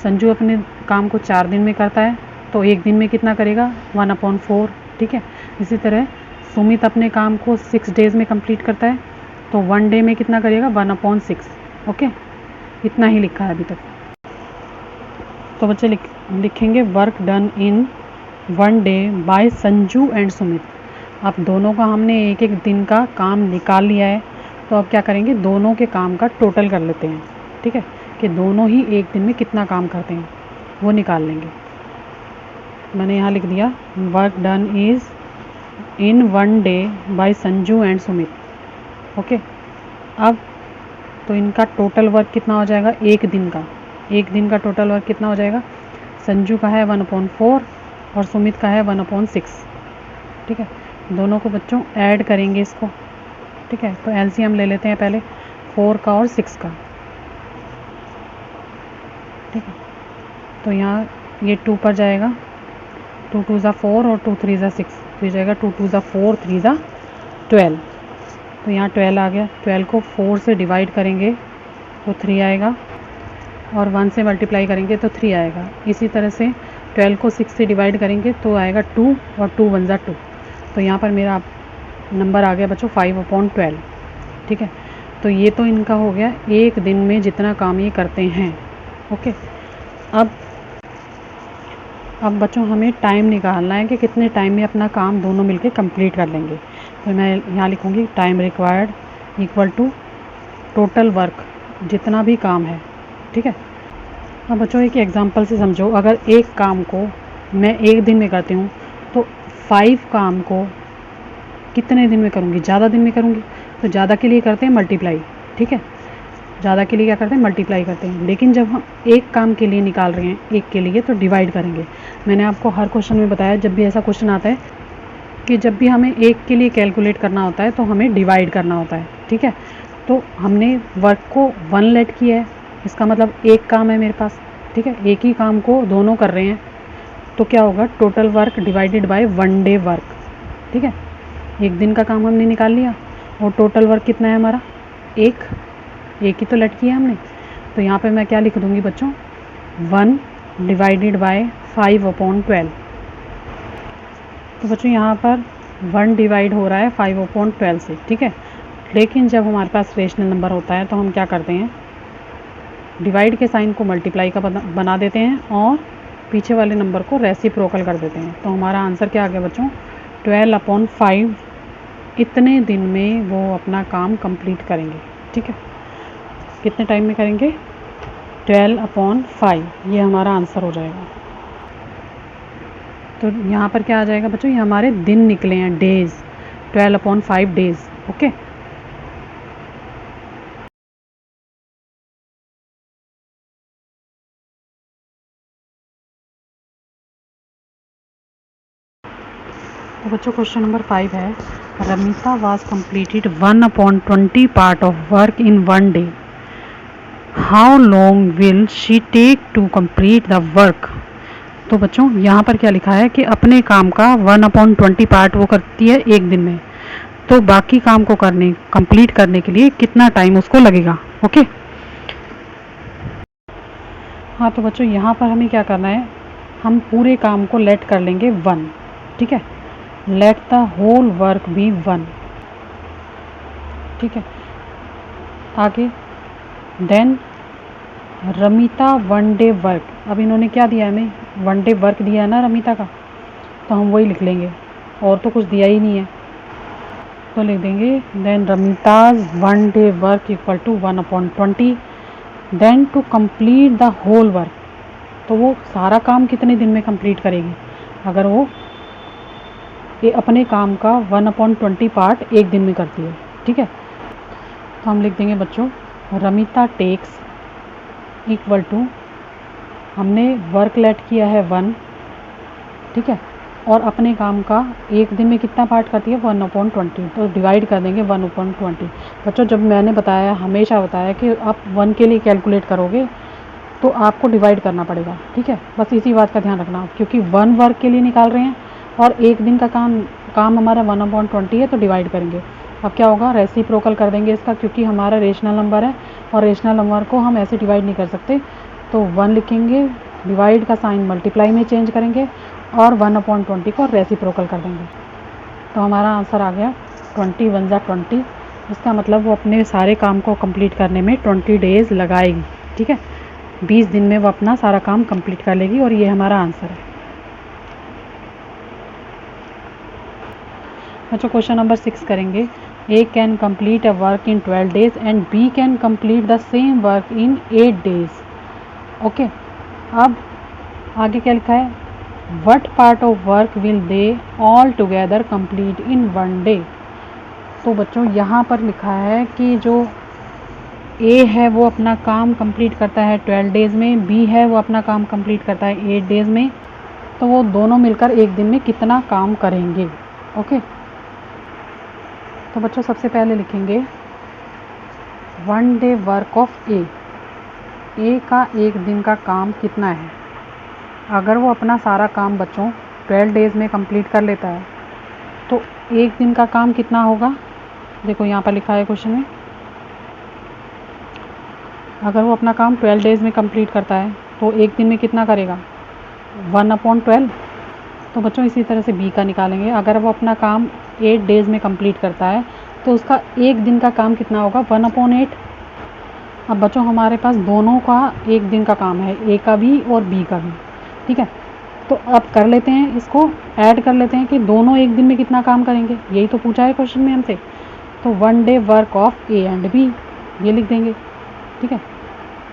संजू अपने काम को 4 दिन में करता है तो एक दिन में कितना करेगा 1/4। ठीक है, इसी तरह सुमित अपने काम को 6 days में कंप्लीट करता है तो 1 डे में कितना करेगा 1/6। ओके, इतना ही लिखा है अभी तक। तो बच्चे लिखेंगे work done in 1 day by Sanju and Sumit. अब दोनों का हमने एक एक दिन का काम निकाल लिया है, तो अब क्या करेंगे दोनों के काम का टोटल कर लेते हैं। ठीक है, कि दोनों ही एक दिन में कितना काम करते हैं वो निकाल लेंगे। मैंने यहाँ लिख दिया work done is in 1 day by Sanju and Sumit. Okay, अब तो इनका टोटल वर्क कितना हो जाएगा एक दिन का टोटल वर्क कितना हो जाएगा, संजू का है 1/4 और सुमित का है 1/6। ठीक है, दोनों को बच्चों ऐड करेंगे इसको। ठीक है, तो एलसीएम ले लेते हैं पहले 4 का और 6 का। ठीक है, तो यहाँ ये 2 पर जाएगा, 2 2 ज़ा 4 और 2 3 ज़ा 6, तो ये जाएगा 2 2 ज़ा 4 3 ज़ा 12। तो यहाँ 12 आ गया। 12 को 4 से डिवाइड करेंगे तो 3 आएगा और 1 से मल्टीप्लाई करेंगे तो 3 आएगा। इसी तरह से 12 को 6 से डिवाइड करेंगे तो आएगा 2 और 2 1 ज़ा 2। तो यहाँ पर मेरा नंबर आ गया बच्चों 5/12। ठीक है, तो ये तो इनका हो गया एक दिन में जितना काम ये करते हैं। ओके, अब बच्चों हमें टाइम निकालना है कि कितने टाइम में अपना काम दोनों मिलके कंप्लीट कर लेंगे। तो मैं यहाँ लिखूँगी time required equal to total work, जितना भी काम है। ठीक है, अब बच्चों एक एग्जांपल से समझो, अगर एक काम को मैं एक दिन में करती हूँ तो 5 काम को कितने दिन में करूँगी, ज़्यादा दिन में करूँगी। तो ज़्यादा के लिए करते हैं मल्टीप्लाई। ठीक है, ज़्यादा के लिए क्या करते हैं मल्टीप्लाई करते हैं, लेकिन जब हम एक काम के लिए निकाल रहे हैं एक के लिए तो डिवाइड करेंगे। मैंने आपको हर क्वेश्चन में बताया जब भी ऐसा क्वेश्चन आता है कि जब भी हमें एक के लिए कैलकुलेट करना होता है तो हमें डिवाइड करना होता है। ठीक है, तो हमने वर्क को 1 लेट किया है, इसका मतलब एक काम है मेरे पास। ठीक है, एक ही काम को दोनों कर रहे हैं तो क्या होगा total work divided by 1 day work. ठीक है, एक दिन का काम हमने निकाल लिया और टोटल वर्क कितना है हमारा एक ही तो लेट किया हमने। तो यहाँ पे मैं क्या लिख दूँगी बच्चों 1 डिवाइडेड बाय 5/12। तो बच्चों यहाँ पर 1 डिवाइड हो रहा है 5/12 से। ठीक है, लेकिन जब हमारे पास रेशनल नंबर होता है तो हम क्या करते हैं, डिवाइड के साइन को मल्टीप्लाई का बना देते हैं और पीछे वाले नंबर को रेसिप्रोकल कर देते हैं। तो हमारा आंसर क्या आ गया बच्चों, 12/5 इतने दिन में वो अपना काम कंप्लीट करेंगे। ठीक है, कितने टाइम में करेंगे, 12/5, ये हमारा आंसर हो जाएगा। तो यहाँ पर क्या आ जाएगा बच्चों, ये हमारे दिन निकले हैं, डेज, 12/5 डेज। ओके, तो बच्चों क्वेश्चन नंबर 5 है, Ramita was completed 1/20 part of work in 1 day, how long will she take to complete the work. तो बच्चों यहाँ पर क्या लिखा है कि अपने काम का 1/20 पार्ट वो करती है एक दिन में, तो बाकी काम को कंप्लीट करने के लिए कितना टाइम उसको लगेगा। ओके, हाँ तो बच्चों यहाँ पर हमें क्या करना है, हम पूरे काम को लेट कर लेंगे 1। ठीक है, let the whole work be 1। ठीक है, आगे देन रमिता 1 डे वर्क। अब इन्होंने क्या दिया हमें, 1 डे वर्क दिया है ना रमिता का, तो हम वही लिख लेंगे, और तो कुछ दिया ही नहीं है, तो लिख देंगे then Ramita's 1 day work equal to 1/20, then to complete the whole work. तो वो सारा काम कितने दिन में कंप्लीट करेगी, अगर वो ये अपने काम का 1/20 पार्ट एक दिन में करती है। ठीक है, तो हम लिख देंगे बच्चों रमिता टेक्स इक्वल टू, हमने वर्क लेट किया है 1। ठीक है, और अपने काम का एक दिन में कितना पार्ट करती है, 1/20, तो डिवाइड कर देंगे 1/20। बच्चों जब मैंने बताया, हमेशा बताया कि आप 1 के लिए कैलकुलेट करोगे तो आपको डिवाइड करना पड़ेगा। ठीक है, बस इसी बात का ध्यान रखना, क्योंकि 1 वर्क के लिए निकाल रहे हैं और एक दिन का काम हमारा 1/20 है, तो डिवाइड करेंगे। अब क्या होगा, रेसिप्रोकल कर देंगे इसका, क्योंकि हमारा रेशनल नंबर है और रेशनल नंबर को हम ऐसे डिवाइड नहीं कर सकते, तो 1 लिखेंगे, डिवाइड का साइन मल्टीप्लाई में चेंज करेंगे और 1/20 को रेसिप्रोकल कर देंगे। तो हमारा आंसर आ गया 20 1 जा 20। इसका मतलब वो अपने सारे काम को कंप्लीट करने में 20 डेज़ लगाएगी। ठीक है, 20 दिन में वो अपना सारा काम कंप्लीट कर लेगी, और ये हमारा आंसर है। अच्छा, क्वेश्चन नंबर 6 करेंगे, A can complete a work in 12 days and B can complete the same work in 8 days. Okay, अब आगे क्या लिखा है, what part of work will they all together complete in 1 day. तो बच्चों यहाँ पर लिखा है कि जो ए है वो अपना काम कंप्लीट करता है 12 डेज़ में, बी है वो अपना काम कंप्लीट करता है 8 डेज़ में, तो वो दोनों मिलकर एक दिन में कितना काम करेंगे। ओके, तो बच्चों सबसे पहले लिखेंगे 1 डे वर्क ऑफ ए का एक दिन का काम कितना है। अगर वो अपना सारा काम बच्चों 12 डेज़ में कंप्लीट कर लेता है तो एक दिन का काम कितना होगा, देखो यहाँ पर लिखा है क्वेश्चन में, अगर वो अपना काम 12 डेज़ में कंप्लीट करता है तो एक दिन में कितना करेगा, 1/12। तो बच्चों इसी तरह से बी का निकालेंगे, अगर वो अपना काम 8 डेज़ में कंप्लीट करता है तो उसका एक दिन का काम कितना होगा, 1/8। अब बच्चों हमारे पास दोनों का एक दिन का काम है, ए का भी और बी का भी। ठीक है, तो अब कर लेते हैं, इसको ऐड कर लेते हैं कि दोनों एक दिन में कितना काम करेंगे, यही तो पूछा है क्वेश्चन में हमसे। तो 1 day work of A and B, ये लिख देंगे। ठीक है,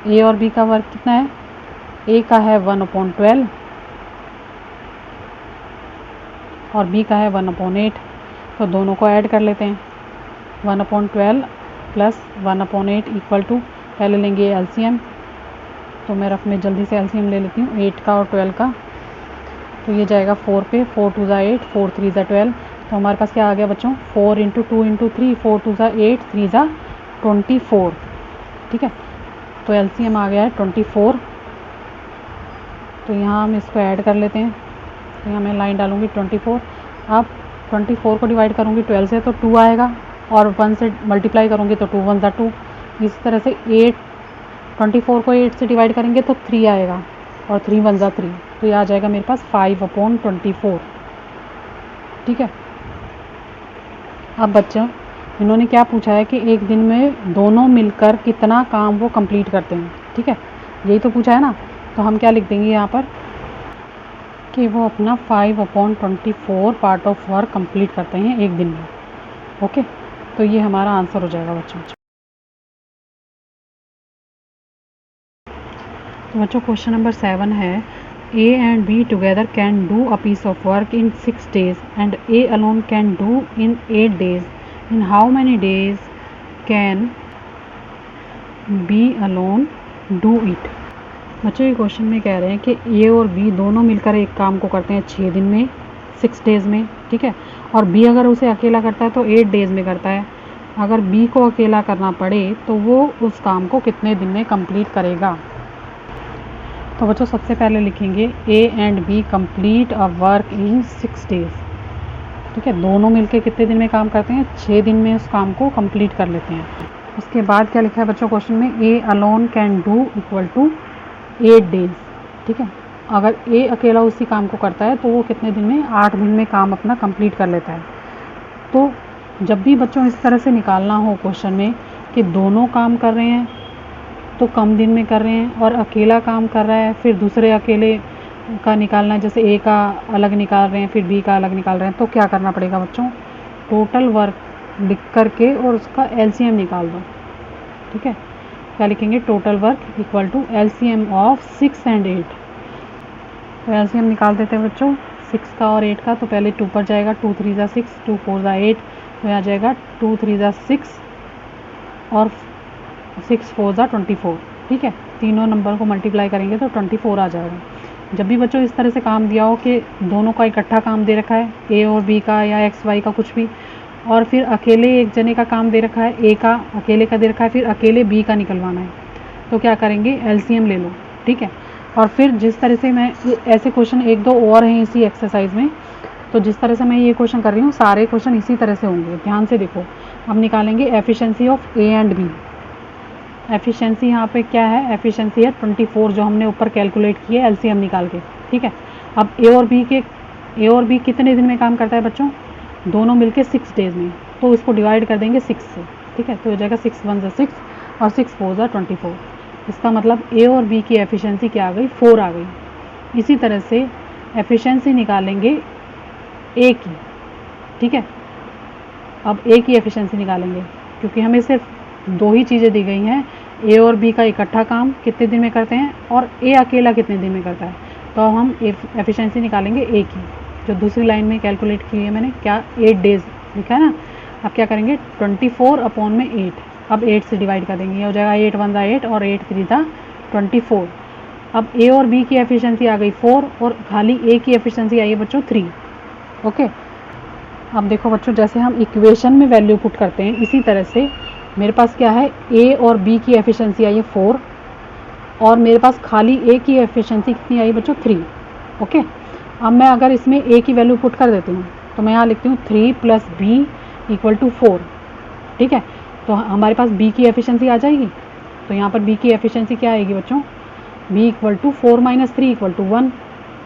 ए और बी का वर्क कितना है, ए का है 1/12 और बी का है 1/8, तो दोनों को ऐड कर लेते हैं। 1/12 प्लस 1/8 इक्वल टू, पहले लेंगे एलसीएम, तो मैं रफ में जल्दी से एलसीएम ले लेती हूँ 8 का और 12 का, तो ये जाएगा 4 पे, 4 2 ज़ा 8, 4 3 ज़ा 12। तो हमारे पास क्या आ गया बच्चों, 4 × 2 × 3, 4 2 ज़ा 8, 3 ज़ा 24। ठीक है, तो एलसीएम आ गया है 24। तो यहाँ हम इसको ऐड कर लेते हैं, तो यहाँ मैं लाइन डालूँगी 24। अब 24 को डिवाइड करूँगी 12 से तो 2 आएगा, और 1 से मल्टीप्लाई करूँगी तो 2 1 ज़ा 2। इस तरह से 24 को 8 से डिवाइड करेंगे तो 3 आएगा, और 3 1 ज़ा 3, तो ये आ जाएगा मेरे पास 5/24। ठीक है, अब बच्चों इन्होंने क्या पूछा है कि एक दिन में दोनों मिलकर कितना काम वो कंप्लीट करते हैं, ठीक है, यही तो पूछा है ना। तो हम क्या लिख देंगे यहाँ पर कि वो अपना 5/24 पार्ट ऑफ वर्क कंप्लीट करते हैं एक दिन में। ओके, तो ये हमारा आंसर हो जाएगा बच्चों। तो बच्चों क्वेश्चन नंबर 7 है, A and B together can do a piece of work in 6 days and A alone can do in 8 days. In how many days can B alone do it? बच्चों ये क्वेश्चन में कह रहे हैं कि A और B दोनों मिलकर एक काम को करते हैं 6 दिन में, 6 डेज़ में, ठीक है, और B अगर उसे अकेला करता है तो 8 डेज़ में करता है। अगर B को अकेला करना पड़े तो वो उस काम को कितने दिन में कंप्लीट करेगा। तो बच्चों सबसे पहले लिखेंगे A and B complete a work in 6 days, ठीक है, दोनों मिलके कितने दिन में काम करते हैं, 6 दिन में उस काम को कंप्लीट कर लेते हैं। उसके बाद क्या लिखा है बच्चों क्वेश्चन में, A alone can do equal to 8 days, ठीक है, अगर A अकेला उसी काम को करता है तो वो कितने दिन में, 8 दिन में काम अपना कंप्लीट कर लेता है। तो जब भी बच्चों इस तरह से निकालना हो क्वेश्चन में कि दोनों काम कर रहे हैं तो कम दिन में कर रहे हैं और अकेला काम कर रहा है फिर दूसरे अकेले का निकालना है, जैसे A का अलग निकाल रहे हैं फिर B का अलग निकाल रहे हैं, तो क्या करना पड़ेगा बच्चों, टोटल वर्क लिख करके और उसका LCM निकाल दो, ठीक है। क्या लिखेंगे, total work equal to LCM of 6 and 8। तो LCM निकाल देते हैं बच्चों 6 का और 8 का। तो पहले 2 पर जाएगा, 2 3 ज़ा 6, 2 4 ज़ा 8, तो यहाँ जाएगा 2 3 ज़ा 6 और 6 4 ज़ा 24, ठीक है, तीनों नंबर को मल्टीप्लाई करेंगे तो 24 आ जाएगा। जब भी बच्चों इस तरह से काम दिया हो कि दोनों का इकट्ठा काम दे रखा है, A और B का या XY का कुछ भी, और फिर अकेले एक जने का काम दे रखा है, A का अकेले का दे रखा है, फिर अकेले B का निकलवाना है, तो क्या करेंगे, LCM ले लो, ठीक है। और फिर जिस तरह से मैं ऐसे क्वेश्चन 1-2 और हैं इसी एक्सरसाइज में, तो जिस तरह से मैं ये क्वेश्चन कर रही हूँ सारे क्वेश्चन इसी तरह से होंगे, ध्यान से देखो। अब निकालेंगे efficiency of A and B। Efficiency यहाँ पे क्या है, एफिशिएंसी है 24 जो हमने ऊपर कैलकुलेट की है LCM निकाल के, ठीक है। अब A और B कितने दिन में काम करता है बच्चों, दोनों मिलके 6 डेज़ में, तो इसको डिवाइड कर देंगे 6 से, ठीक है, तो हो जाएगा 6 1 ज़ा 6 और 6 4 ज़ा 24। इसका मतलब A और B की एफिशिएंसी क्या आ गई, 4 आ गई। इसी तरह से एफिशिएंसी निकालेंगे A की, ठीक है। अब A की एफिशिएंसी निकालेंगे क्योंकि हमें सिर्फ 2 ही चीज़ें दी गई हैं, A और B का इकट्ठा काम कितने दिन में करते हैं और A अकेला कितने दिन में करता है। तो हम एफिशिएंसी निकालेंगे A की, जो दूसरी लाइन में कैलकुलेट की है मैंने, क्या 8 डेज़ लिखा है ना। अब क्या करेंगे, 24/8, अब 8 से डिवाइड कर देंगे, ये हो जाएगा 8 1 ज़ा 8 और 8 3 ज़ा 24। अब A और B की एफिशिएंसी आ गई 4 और खाली A की एफिशिएंसी आई है बच्चों 3। ओके, अब देखो बच्चों जैसे हम इक्वेशन में वैल्यू पुट करते हैं इसी तरह से मेरे पास क्या है, A और B की एफिशिएंसी आई है 4 और मेरे पास खाली A की एफिशिएंसी कितनी आई बच्चों, 3। ओके, अब मैं अगर इसमें A की वैल्यू पुट कर देती हूँ तो मैं यहाँ लिखती हूँ 3 + B = 4, ठीक है। तो हमारे पास B की एफिशिएंसी आ जाएगी, तो यहाँ पर B की एफिशिएंसी क्या आएगी बच्चों, B = 4 - 3 = 1,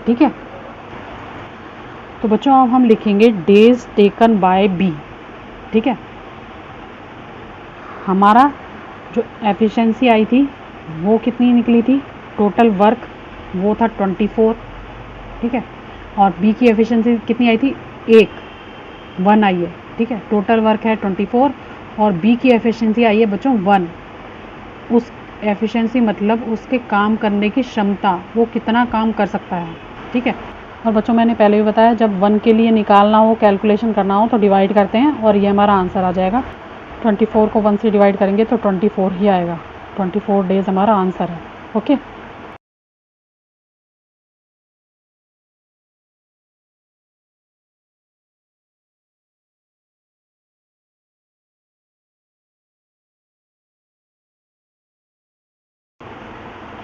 ठीक है। तो बच्चों अब हम लिखेंगे डेज टेकन बाय B, ठीक है। हमारा जो एफिशिएंसी आई थी वो कितनी निकली थी, टोटल वर्क वो था 24, ठीक है, और B की एफिशिएंसी कितनी आई थी, 1 आई है, ठीक है। टोटल वर्क है 24 और B की एफिशिएंसी आई है बच्चों 1। उस एफिशिएंसी मतलब उसके काम करने की क्षमता, वो कितना काम कर सकता है, ठीक है। और बच्चों मैंने पहले भी बताया जब 1 के लिए निकालना हो, कैलकुलेशन करना हो तो डिवाइड करते हैं और ये हमारा आंसर आ जाएगा। 24 को 1 से डिवाइड करेंगे तो 24 ही आएगा, 24 डेज़ हमारा आंसर है। ओके,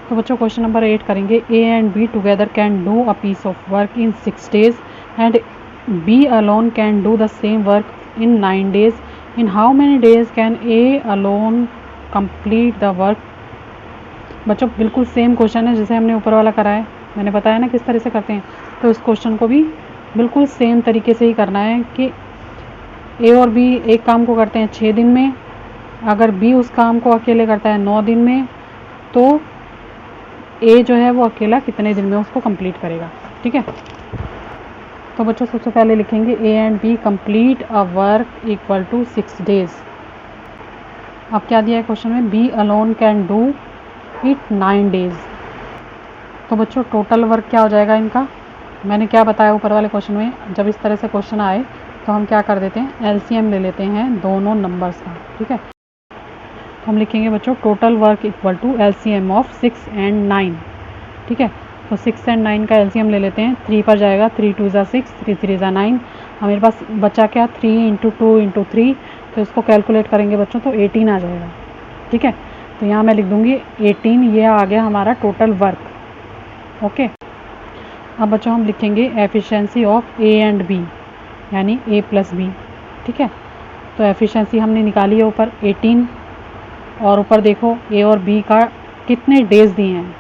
तो बच्चों क्वेश्चन नंबर 8 करेंगे। A and B together can do a piece of work in 6 days and B alone can do the same work in 9 days. In how many days can A alone complete the work? बच्चों बिल्कुल सेम क्वेश्चन है जैसे हमने ऊपर वाला करा है, मैंने बताया ना किस तरह से करते हैं। तो इस क्वेश्चन को भी बिल्कुल सेम तरीके से ही करना है कि ए और बी एक काम को करते हैं 6 दिन में, अगर बी उस काम को अकेले करता है 9 दिन में, तो ए जो है वो अकेला कितने दिन में उसको कंप्लीट करेगा। ठीक है, तो बच्चों सबसे पहले लिखेंगे A and B complete a work equal to 6 days. अब क्या दिया है क्वेश्चन में, B alone can do it 9 days. तो बच्चों टोटल वर्क क्या हो जाएगा इनका, मैंने क्या बताया ऊपर वाले क्वेश्चन में, जब इस तरह से क्वेश्चन आए तो हम क्या कर देते हैं, एलसीएम ले लेते हैं दोनों नंबर्स का। ठीक है, तो हम लिखेंगे बच्चों total work equal to LCM of 6 and 9। ठीक है, तो 6 एंड 9 का एलसीएम ले लेते हैं, 3 पर जाएगा, 3 2 ज़ा 6, 3 3 ज़ा 9, हमारे पास बचा क्या 3 इंटू 2 इंटू 3, तो इसको कैलकुलेट करेंगे बच्चों तो 18 आ जाएगा। ठीक है, तो यहाँ मैं लिख दूँगी 18, ये आ गया हमारा टोटल वर्क। ओके, अब बच्चों हम लिखेंगे efficiency of A and B, यानी ए प्लस बी। ठीक है, तो एफिशिएंसी हमने निकाली है ऊपर 18, और ऊपर देखो ए और बी का कितने डेज दिए हैं,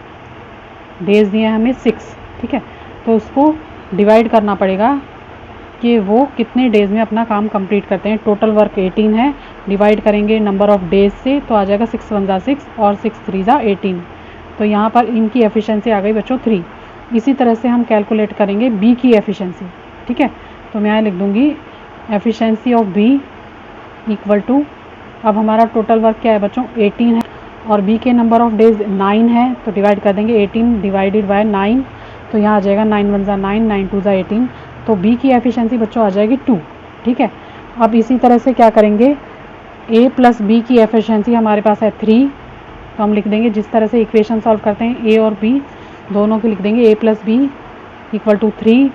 डेज दिए हैं हमें 6। ठीक है, तो उसको डिवाइड करना पड़ेगा कि वो कितने डेज में अपना काम कंप्लीट करते हैं। टोटल वर्क 18 है, डिवाइड करेंगे नंबर ऑफ डेज से, तो आ जाएगा 6 1 ज़ा 6 और 6 3 ज़ा 18। तो यहाँ पर इनकी एफिशिएंसी आ गई बच्चों 3। इसी तरह से हम कैलकुलेट करेंगे बी की एफिशिएंसी। ठीक है, तो मैं यहाँ लिख दूँगी efficiency of B equal to, अब हमारा टोटल वर्क क्या है बच्चों 18 है, और बी के नंबर ऑफ डेज 9 है, तो डिवाइड कर देंगे 18 डिवाइडेड बाय 9, तो यहाँ आ जाएगा 9 1 ज़ा 9, 9 2 ज़ा 18, तो बी की एफिशिएंसी बच्चों आ जाएगी 2। ठीक है, अब इसी तरह से क्या करेंगे, ए प्लस बी की एफिशिएंसी हमारे पास है 3, तो हम लिख देंगे जिस तरह से इक्वेशन सॉल्व करते हैं ए और बी दोनों की लिख देंगे ए प्लस बी इक्वल टू 3।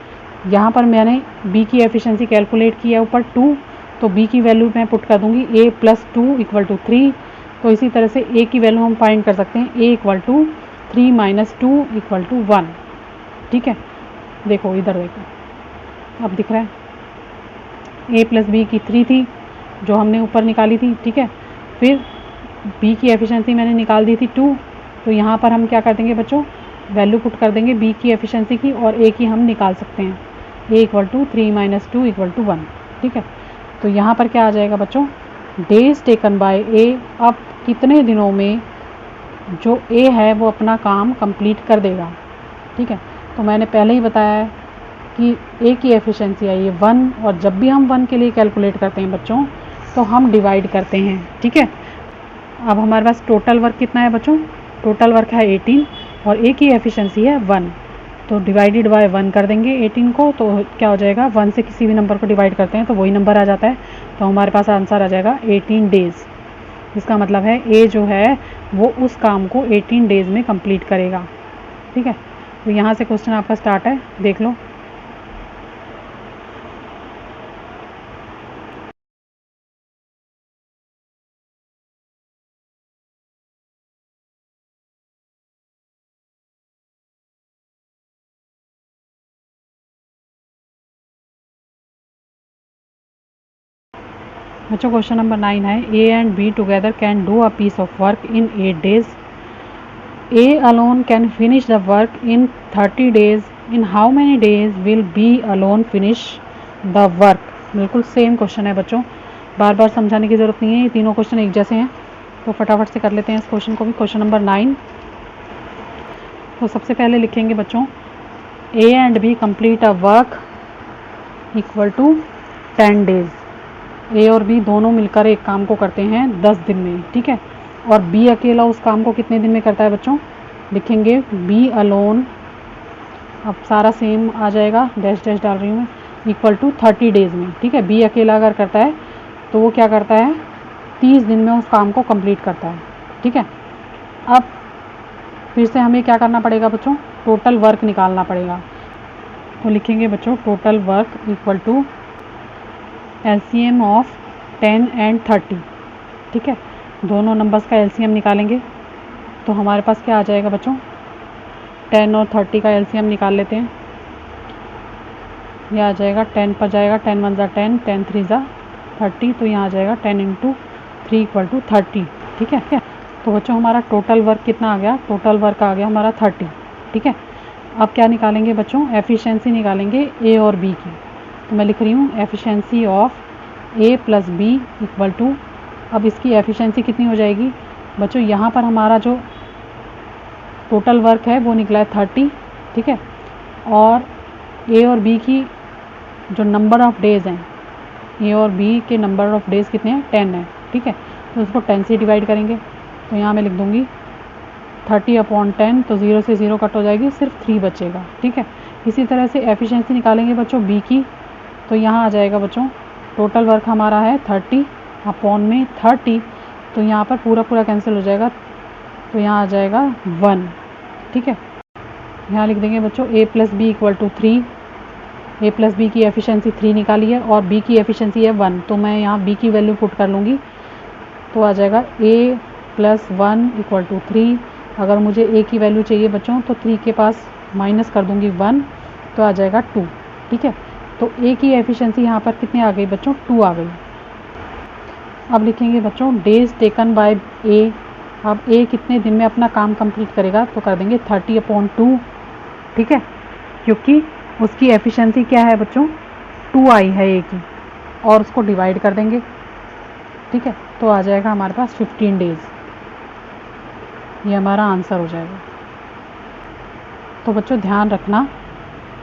यहाँ पर मैंने बी की एफिशिएंसी कैलकुलेट की है ऊपर 2, तो बी की वैल्यू मैं पुट कर दूंगी ए प्लस 2 इक्वल टू 3। तो इसी तरह से ए की वैल्यू हम फाइंड कर सकते हैं, A equal to 3 minus 2 equal to 1। ठीक है, देखो इधर देखो अब दिख रहा है, ए प्लस बी की 3 थी जो हमने ऊपर निकाली थी। ठीक है, फिर बी की एफिशिएंसी मैंने निकाल दी थी 2, तो यहाँ पर हम क्या कर देंगे बच्चों, वैल्यू पुट कर देंगे बी की एफिशिएंसी की, और ए की हम निकाल सकते हैं, A equal to 3 minus 2 equal to 1। ठीक है, तो यहाँ पर क्या आ जाएगा बच्चों, डेज टेकन बाय ए, अब कितने दिनों में जो ए है वो अपना काम कंप्लीट कर देगा। ठीक है, तो मैंने पहले ही बताया है कि ए की एफिशिएंसी आई है 1, और जब भी हम 1 के लिए कैलकुलेट करते हैं बच्चों तो हम डिवाइड करते हैं। ठीक है, अब हमारे पास टोटल वर्क कितना है बच्चों, टोटल वर्क है 18 और ए की एफिशिएंसी है 1, तो डिवाइडेड बाय 1 कर देंगे 18 को, तो क्या हो जाएगा 1 से किसी भी नंबर को डिवाइड करते हैं तो वही नंबर आ जाता है, तो हमारे पास आंसर आ जाएगा 18 डेज़। इसका मतलब है ए जो है वो उस काम को 18 डेज़ में कंप्लीट करेगा। ठीक है, तो यहाँ से क्वेश्चन आपका स्टार्ट है, देख लो। बच्चों क्वेश्चन नंबर 9 है, A and B together can do a piece of work in 8 days. A alone can finish the work in 30 days, in how many days will B alone finish the work. बिल्कुल सेम क्वेश्चन है बच्चों, बार बार समझाने की ज़रूरत नहीं है, ये तीनों क्वेश्चन एक जैसे हैं, तो फटाफट से कर लेते हैं इस क्वेश्चन को भी। क्वेश्चन नंबर 9, तो सबसे पहले लिखेंगे बच्चों A and B complete a work equal to 10 days. A और बी दोनों मिलकर एक काम को करते हैं 10 दिन में। ठीक है, और बी अकेला उस काम को कितने दिन में करता है बच्चों, लिखेंगे बी अलोन, अब सारा सेम आ जाएगा, डैश डैश डाल रही हूँ मैं, इक्वल टू 30 डेज़ में। ठीक है, बी अकेला अगर करता है तो वो क्या करता है 30 दिन में उस काम को कंप्लीट करता है। ठीक है, अब फिर से हमें क्या करना पड़ेगा बच्चों, टोटल वर्क निकालना पड़ेगा, तो लिखेंगे बच्चों total work equal to LCM of 10 and 30। ठीक है, दोनों नंबर्स का एलसीएम निकालेंगे, तो हमारे पास क्या आ जाएगा बच्चों, 10 और 30 का एलसीएम निकाल लेते हैं, यह आ जाएगा 10 पर जाएगा, 10 1 ज़ा 10, 10 3 ज़ा 30, तो यहाँ आ जाएगा 10 इंटू 3 इक्वल टू 30। ठीक है, तो बच्चों हमारा टोटल वर्क कितना आ गया, टोटल वर्क आ गया हमारा 30। ठीक है, अब क्या निकालेंगे बच्चों, एफिशिएंसी निकालेंगे ए और बी की, तो मैं लिख रही हूँ efficiency of A plus B equal to, अब इसकी एफिशिएंसी कितनी हो जाएगी बच्चों, यहाँ पर हमारा जो टोटल वर्क है वो निकला है 30, ठीक है, और ए और बी की जो नंबर ऑफ़ डेज़ हैं, ए और बी के नंबर ऑफ़ डेज़ कितने हैं 10 है, ठीक है, तो उसको 10 से डिवाइड करेंगे, तो यहाँ मैं लिख दूँगी 30/10, तो 0 से 0 कट हो जाएगी, सिर्फ 3 बचेगा, ठीक है। इसी तरह से एफिशिएंसी निकालेंगे बच्चों बी की, तो यहाँ आ जाएगा बच्चों टोटल वर्क हमारा है 30/30, तो यहाँ पर पूरा पूरा कैंसिल हो जाएगा, तो यहाँ आ जाएगा 1, ठीक है। यहाँ लिख देंगे बच्चों A plus B equal to 3, A plus B की एफिशिएंसी 3 निकाली है और बी की एफिशिएंसी है 1, तो मैं यहाँ बी की वैल्यू पुट कर लूँगी, तो आ जाएगा ए प्लस 1 इक्वल टू 3। अगर मुझे ए की वैल्यू चाहिए बच्चों तो 3 के पास माइनस कर दूँगी 1, तो आ जाएगा 2, ठीक है। तो ए की एफिशिएंसी यहाँ पर कितने आ गई बच्चों, 2 आ गई। अब लिखेंगे बच्चों डेज टेकन बाय ए, अब ए कितने दिन में अपना काम कंप्लीट करेगा, तो कर देंगे 30/2, ठीक है, क्योंकि उसकी एफिशिएंसी क्या है बच्चों 2 आई है ए की, और उसको डिवाइड कर देंगे, ठीक है, तो आ जाएगा हमारे पास 15 डेज़, ये हमारा आंसर हो जाएगा। तो बच्चों ध्यान रखना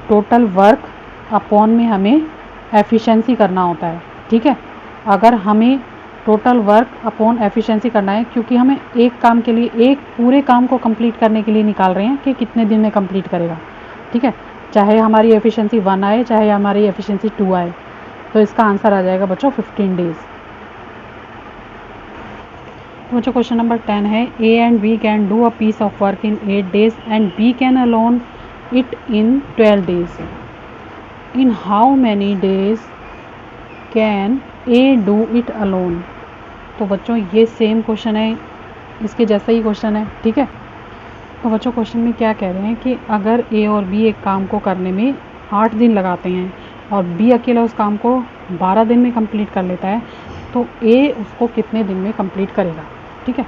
टोटल वर्क अपॉन में हमें एफिशिएंसी करना होता है, ठीक है। अगर हमें टोटल वर्क अपॉन एफिशिएंसी करना है, क्योंकि हमें एक काम के लिए, एक पूरे काम को कंप्लीट करने के लिए निकाल रहे हैं कि कितने दिन में कंप्लीट करेगा, ठीक है, चाहे हमारी एफिशिएंसी 1 आए चाहे हमारी एफिशिएंसी 2 आए, तो इसका आंसर आ जाएगा बच्चों 15 डेज़। तो बच्चों क्वेश्चन नंबर 10 है A and B can do a piece of work in 8 days and B can alone it in 12 days, in how many days can A do it alone. तो बच्चों ये सेम क्वेश्चन है, इसके जैसा ही क्वेश्चन है, ठीक है। तो बच्चों क्वेश्चन में क्या कह रहे हैं कि अगर ए और बी एक काम को करने में 8 दिन लगाते हैं और बी अकेला उस काम को 12 दिन में कंप्लीट कर लेता है, तो ए उसको कितने दिन में कंप्लीट करेगा, ठीक है।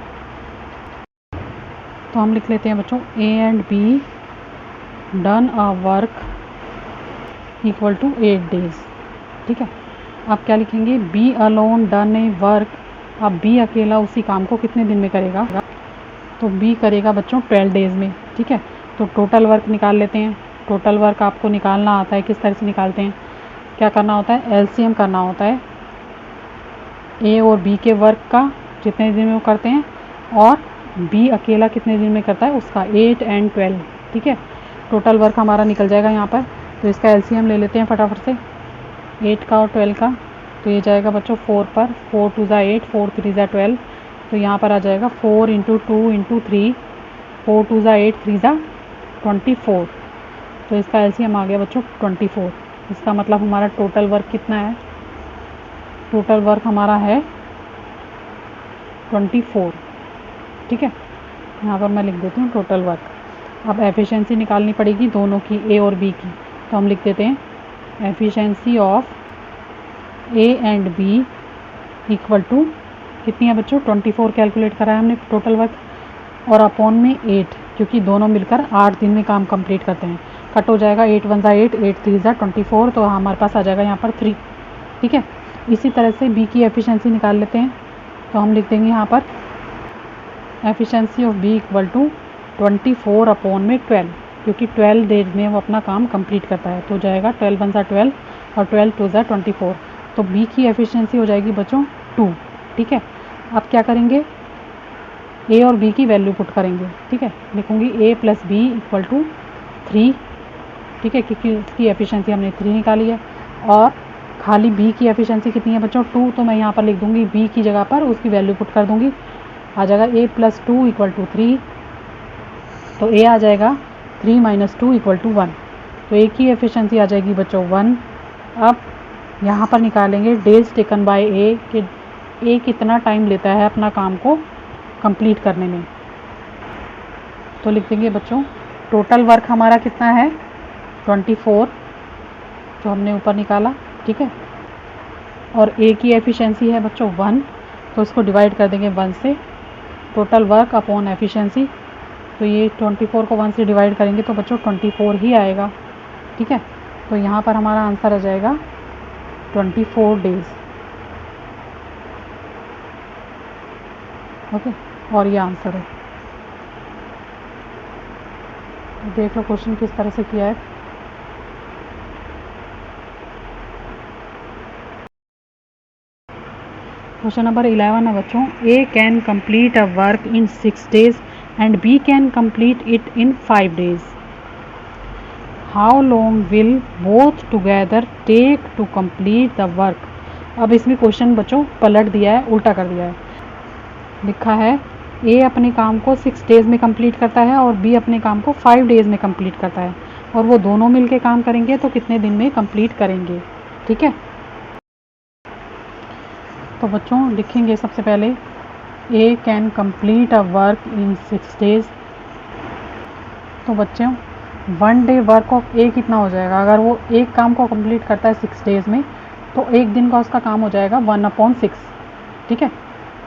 तो हम लिख लेते हैं बच्चों A and B done a work equal to 8 days, ठीक है। अब क्या लिखेंगे B alone done a work, अब बी अकेला उसी काम को कितने दिन में करेगा, तो बी करेगा बच्चों 12 डेज़ में, ठीक है। तो टोटल वर्क निकाल लेते हैं, टोटल वर्क आपको निकालना आता है, किस तरह से निकालते हैं, क्या करना होता है एलसीएम करना होता है ए और बी के वर्क का जितने दिन में वो करते हैं, और बी अकेला कितने दिन में करता है उसका, 8 और 12, ठीक है। टोटल वर्क हमारा निकल जाएगा यहाँ पर, तो इसका एलसीएम ले लेते हैं फटाफट से 8 का और 12 का, तो ये जाएगा बच्चों 4 पर, 4 2 ज़ा 8, 4 3 ज़ा 12, तो यहाँ पर आ जाएगा 4 × 2 × 3, 4 2 ज़ा 8, 3 ज़ा 24, तो इसका एलसीएम आ गया बच्चों 24। इसका मतलब हमारा टोटल वर्क कितना है, टोटल वर्क हमारा है 24, ठीक है। यहाँ पर मैं लिख देती हूँ टोटल वर्क। अब एफिशिएंसी निकालनी पड़ेगी दोनों की, ए और बी की, तो हम लिख देते हैं efficiency of A and B equal to कितनी है बच्चों 24 कैलकुलेट करा है हमने टोटल वर्क, और अपॉन में 8, क्योंकि दोनों मिलकर 8 दिन में काम कंप्लीट करते हैं, कट हो जाएगा 8 1 ज़ा 8, 8 3 ज़ा 24, तो हमारे पास आ जाएगा यहाँ पर 3, ठीक है। इसी तरह से बी की एफिशिएंसी निकाल लेते हैं, तो हम लिख देंगे यहाँ पर efficiency of B equal to 24 upon में 12, क्योंकि 12 डेज में वो अपना काम कंप्लीट करता है, तो हो जाएगा 12 1 ज़ा 12 और 12 2 ज़ा 24, तो बी की एफिशिएंसी हो जाएगी बच्चों 2, ठीक है। अब क्या करेंगे ए और बी की वैल्यू पुट करेंगे, ठीक है। लिखूंगी ए प्लस बी इक्वल टू 3, ठीक है, क्योंकि उसकी एफिशिएंसी हमने 3 निकाली है, और खाली बी की एफिशिएंसी कितनी है बच्चों 2, तो मैं यहाँ पर लिख दूंगी बी की जगह पर उसकी वैल्यू पुट कर दूंगी, आ जाएगा ए प्लस 2 इक्वल टू 3, तो ए आ जाएगा 3 - 2 इक्वल टू 1, तो ए की एफिशिएंसी आ जाएगी बच्चों 1। अब यहाँ पर निकालेंगे डेज टेकन बाय ए कि ए कितना टाइम लेता है अपना काम को कंप्लीट करने में, तो लिख देंगे बच्चों टोटल वर्क हमारा कितना है 24 जो हमने ऊपर निकाला, ठीक है, और ए की एफिशिएंसी है बच्चों 1, तो इसको डिवाइड कर देंगे 1 से, टोटल वर्क अपॉन एफिशिएंसी, तो ये 24 को 1 से डिवाइड करेंगे तो बच्चों 24 ही आएगा, ठीक है। तो यहाँ पर हमारा आंसर आ जाएगा 24 डेज़, ओके, और ये आंसर है। देख लो क्वेश्चन किस तरह से किया है। क्वेश्चन नंबर 11 है बच्चों, A can complete a work in 6 days and B can complete it in 5 days। How long will both together take to complete the work. अब इसमें क्वेश्चन बच्चों पलट दिया है, उल्टा कर दिया है। लिखा है ए अपने काम को 6 days में कंप्लीट करता है और बी अपने काम को 5 days में कंप्लीट करता है, और वो दोनों मिलके काम करेंगे तो कितने दिन में कंप्लीट करेंगे। ठीक है, तो बच्चों लिखेंगे सबसे पहले A can complete a work in 6 days। तो बच्चों 1 day वर्क ऑफ ए कितना हो जाएगा, अगर वो एक काम को कंप्लीट करता है 6 days में तो एक दिन का उसका काम हो जाएगा 1/6। ठीक है,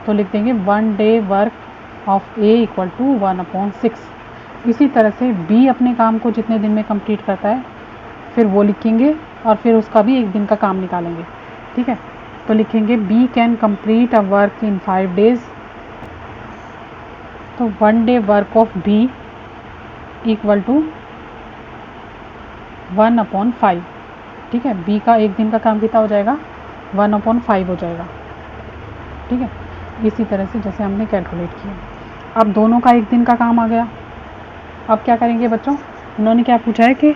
तो लिख देंगे 1 day work of A equal to 1/6। इसी तरह से बी अपने काम को जितने दिन में कंप्लीट करता है फिर वो लिखेंगे और फिर उसका भी एक दिन का काम निकालेंगे। ठीक है, तो लिखेंगे B can complete a work in 5 days। तो 1 day work of B equal to 1/5। ठीक है, बी का एक दिन का काम कितना हो जाएगा, 1/5 हो जाएगा। ठीक है, इसी तरह से जैसे हमने कैलकुलेट किया। अब दोनों का एक दिन का काम आ गया। अब क्या करेंगे बच्चों, उन्होंने क्या पूछा है कि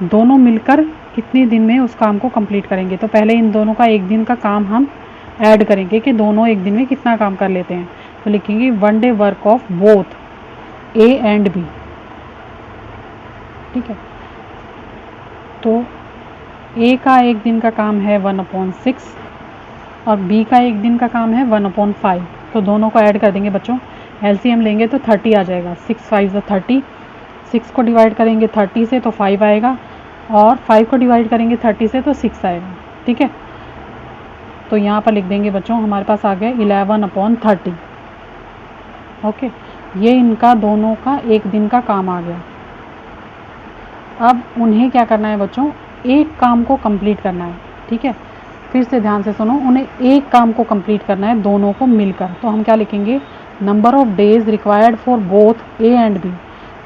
दोनों मिलकर कितने दिन में उस काम को कंप्लीट करेंगे। तो पहले इन दोनों का एक दिन का काम हम ऐड करेंगे कि दोनों एक दिन में कितना काम कर लेते हैं। तो लिखेंगे 1 day work of both A and B. ठीक है, तो ए का एक दिन का काम है 1/6 और बी का एक दिन का काम है 1/5। तो दोनों को ऐड कर देंगे बच्चों, एलसीएम लेंगे तो 30 आ जाएगा। 6 5 30, 6 को डिवाइड करेंगे 30 से तो 5 आएगा, और 5 को डिवाइड करेंगे 30 से तो 6 आएगा। ठीक है, तो यहाँ पर लिख देंगे बच्चों हमारे पास आ गया 11/30। ओके, ये इनका दोनों का एक दिन का काम आ गया। अब उन्हें क्या करना है बच्चों, एक काम को कंप्लीट करना है। ठीक है, फिर से ध्यान से सुनो, उन्हें एक काम को कंप्लीट करना है दोनों को मिलकर। तो हम क्या लिखेंगे, number of days required for both A and B.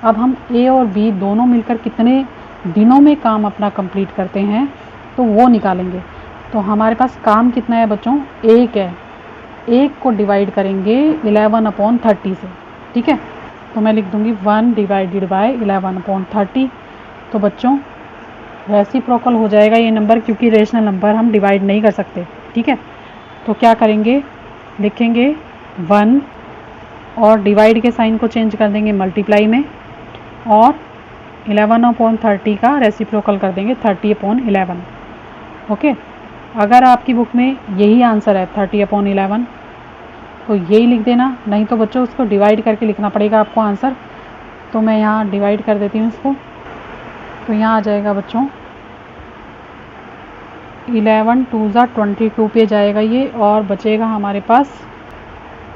अब हम ए और बी दोनों मिलकर कितने दिनों में काम अपना कंप्लीट करते हैं तो वो निकालेंगे। तो हमारे पास काम कितना है बच्चों, एक है। एक को डिवाइड करेंगे 11/30 से। ठीक है, तो मैं लिख दूंगी 1 डिवाइडेड बाय 11/30। तो बच्चों रेसिप्रोकल हो जाएगा ये नंबर, क्योंकि रेशनल नंबर हम डिवाइड नहीं कर सकते। ठीक है, तो क्या करेंगे, लिखेंगे 1 और डिवाइड के साइन को चेंज कर देंगे मल्टीप्लाई में, और 11/30 का रेसिप्रोकल कर देंगे 30/11। ओके, अगर आपकी बुक में यही आंसर है 30/11 तो यही लिख देना, नहीं तो बच्चों उसको डिवाइड करके लिखना पड़ेगा आपको आंसर। तो मैं यहाँ डिवाइड कर देती हूँ इसको। तो यहाँ आ जाएगा बच्चों 11 2 22 पे जाएगा ये, और बचेगा हमारे पास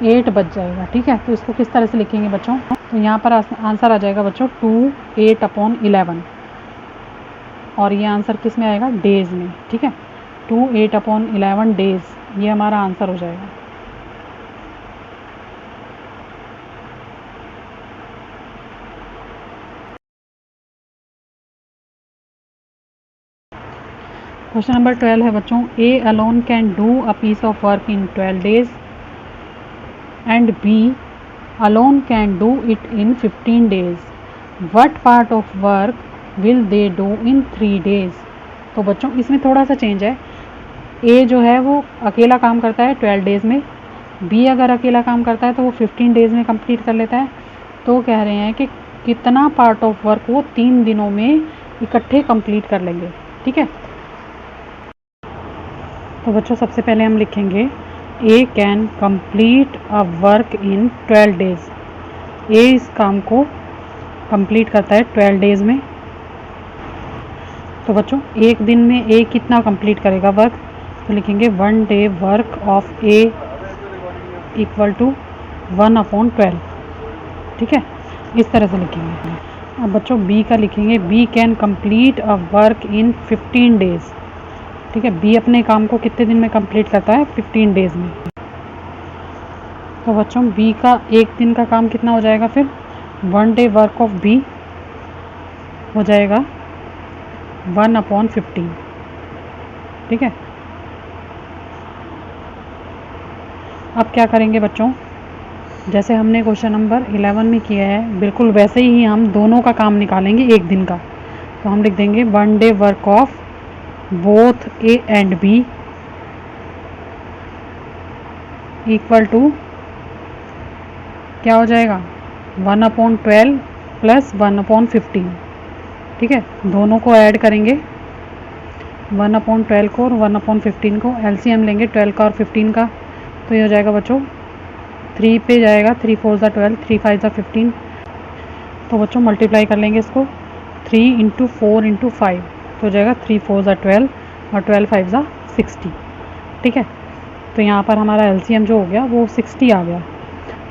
8 बच जाएगा। ठीक है, तो इसको किस तरह से लिखेंगे बच्चों, तो यहाँ पर आंसर आ जाएगा बच्चों 2 8/11, और ये आंसर किस में आएगा, डेज में। ठीक है, 2 8/11 डेज, ये हमारा आंसर हो जाएगा। क्वेश्चन नंबर 12 है बच्चों, A alone can do a piece of work in 12 days and B alone can do it in 15 days। What part of work will they do in 3 days। तो बच्चों इसमें थोड़ा सा चेंज है, ए जो है वो अकेला काम करता है 12 days में, बी अगर अकेला काम करता है तो वो 15 days में कंप्लीट कर लेता है। तो कह रहे हैं कि कितना पार्ट ऑफ वर्क वो 3 दिनों में इकट्ठे कंप्लीट कर लेंगे। ठीक है, तो बच्चों सबसे पहले हम लिखेंगे A can complete a work in 12 days। A इस काम को कंप्लीट करता है 12 days में। तो बच्चों एक दिन में ए कितना कंप्लीट करेगा वर्क, तो लिखेंगे 1 day work of A equal to 1/12। ठीक है, इस तरह से लिखेंगे। अब बच्चों बी का लिखेंगे, B can complete a work in 15 days। ठीक है, बी अपने काम को कितने दिन में कंप्लीट करता है, 15 days में। तो बच्चों बी का एक दिन का काम कितना हो जाएगा, फिर 1 डे वर्क ऑफ बी हो जाएगा 1/15। ठीक है, अब क्या करेंगे बच्चों, जैसे हमने क्वेश्चन नंबर 11 में किया है बिल्कुल वैसे ही हम दोनों का काम निकालेंगे एक दिन का। तो हम लिख देंगे 1 day work of both A and B equal to क्या हो जाएगा 1/12 प्लस 1/15। ठीक है, दोनों को ऐड करेंगे 1/12 को और 1/15 को, एलसीएम लेंगे 12 का और 15 का, तो ये हो जाएगा बच्चों 3 पे जाएगा, 3 4 12, 3 5 15। तो बच्चों मल्टीप्लाई कर लेंगे इसको 3 × 4 × 5, तो हो जाएगा 3 4 12 और 12 5 60। ठीक है, तो यहाँ पर हमारा एलसीएम जो हो गया वो 60 आ गया,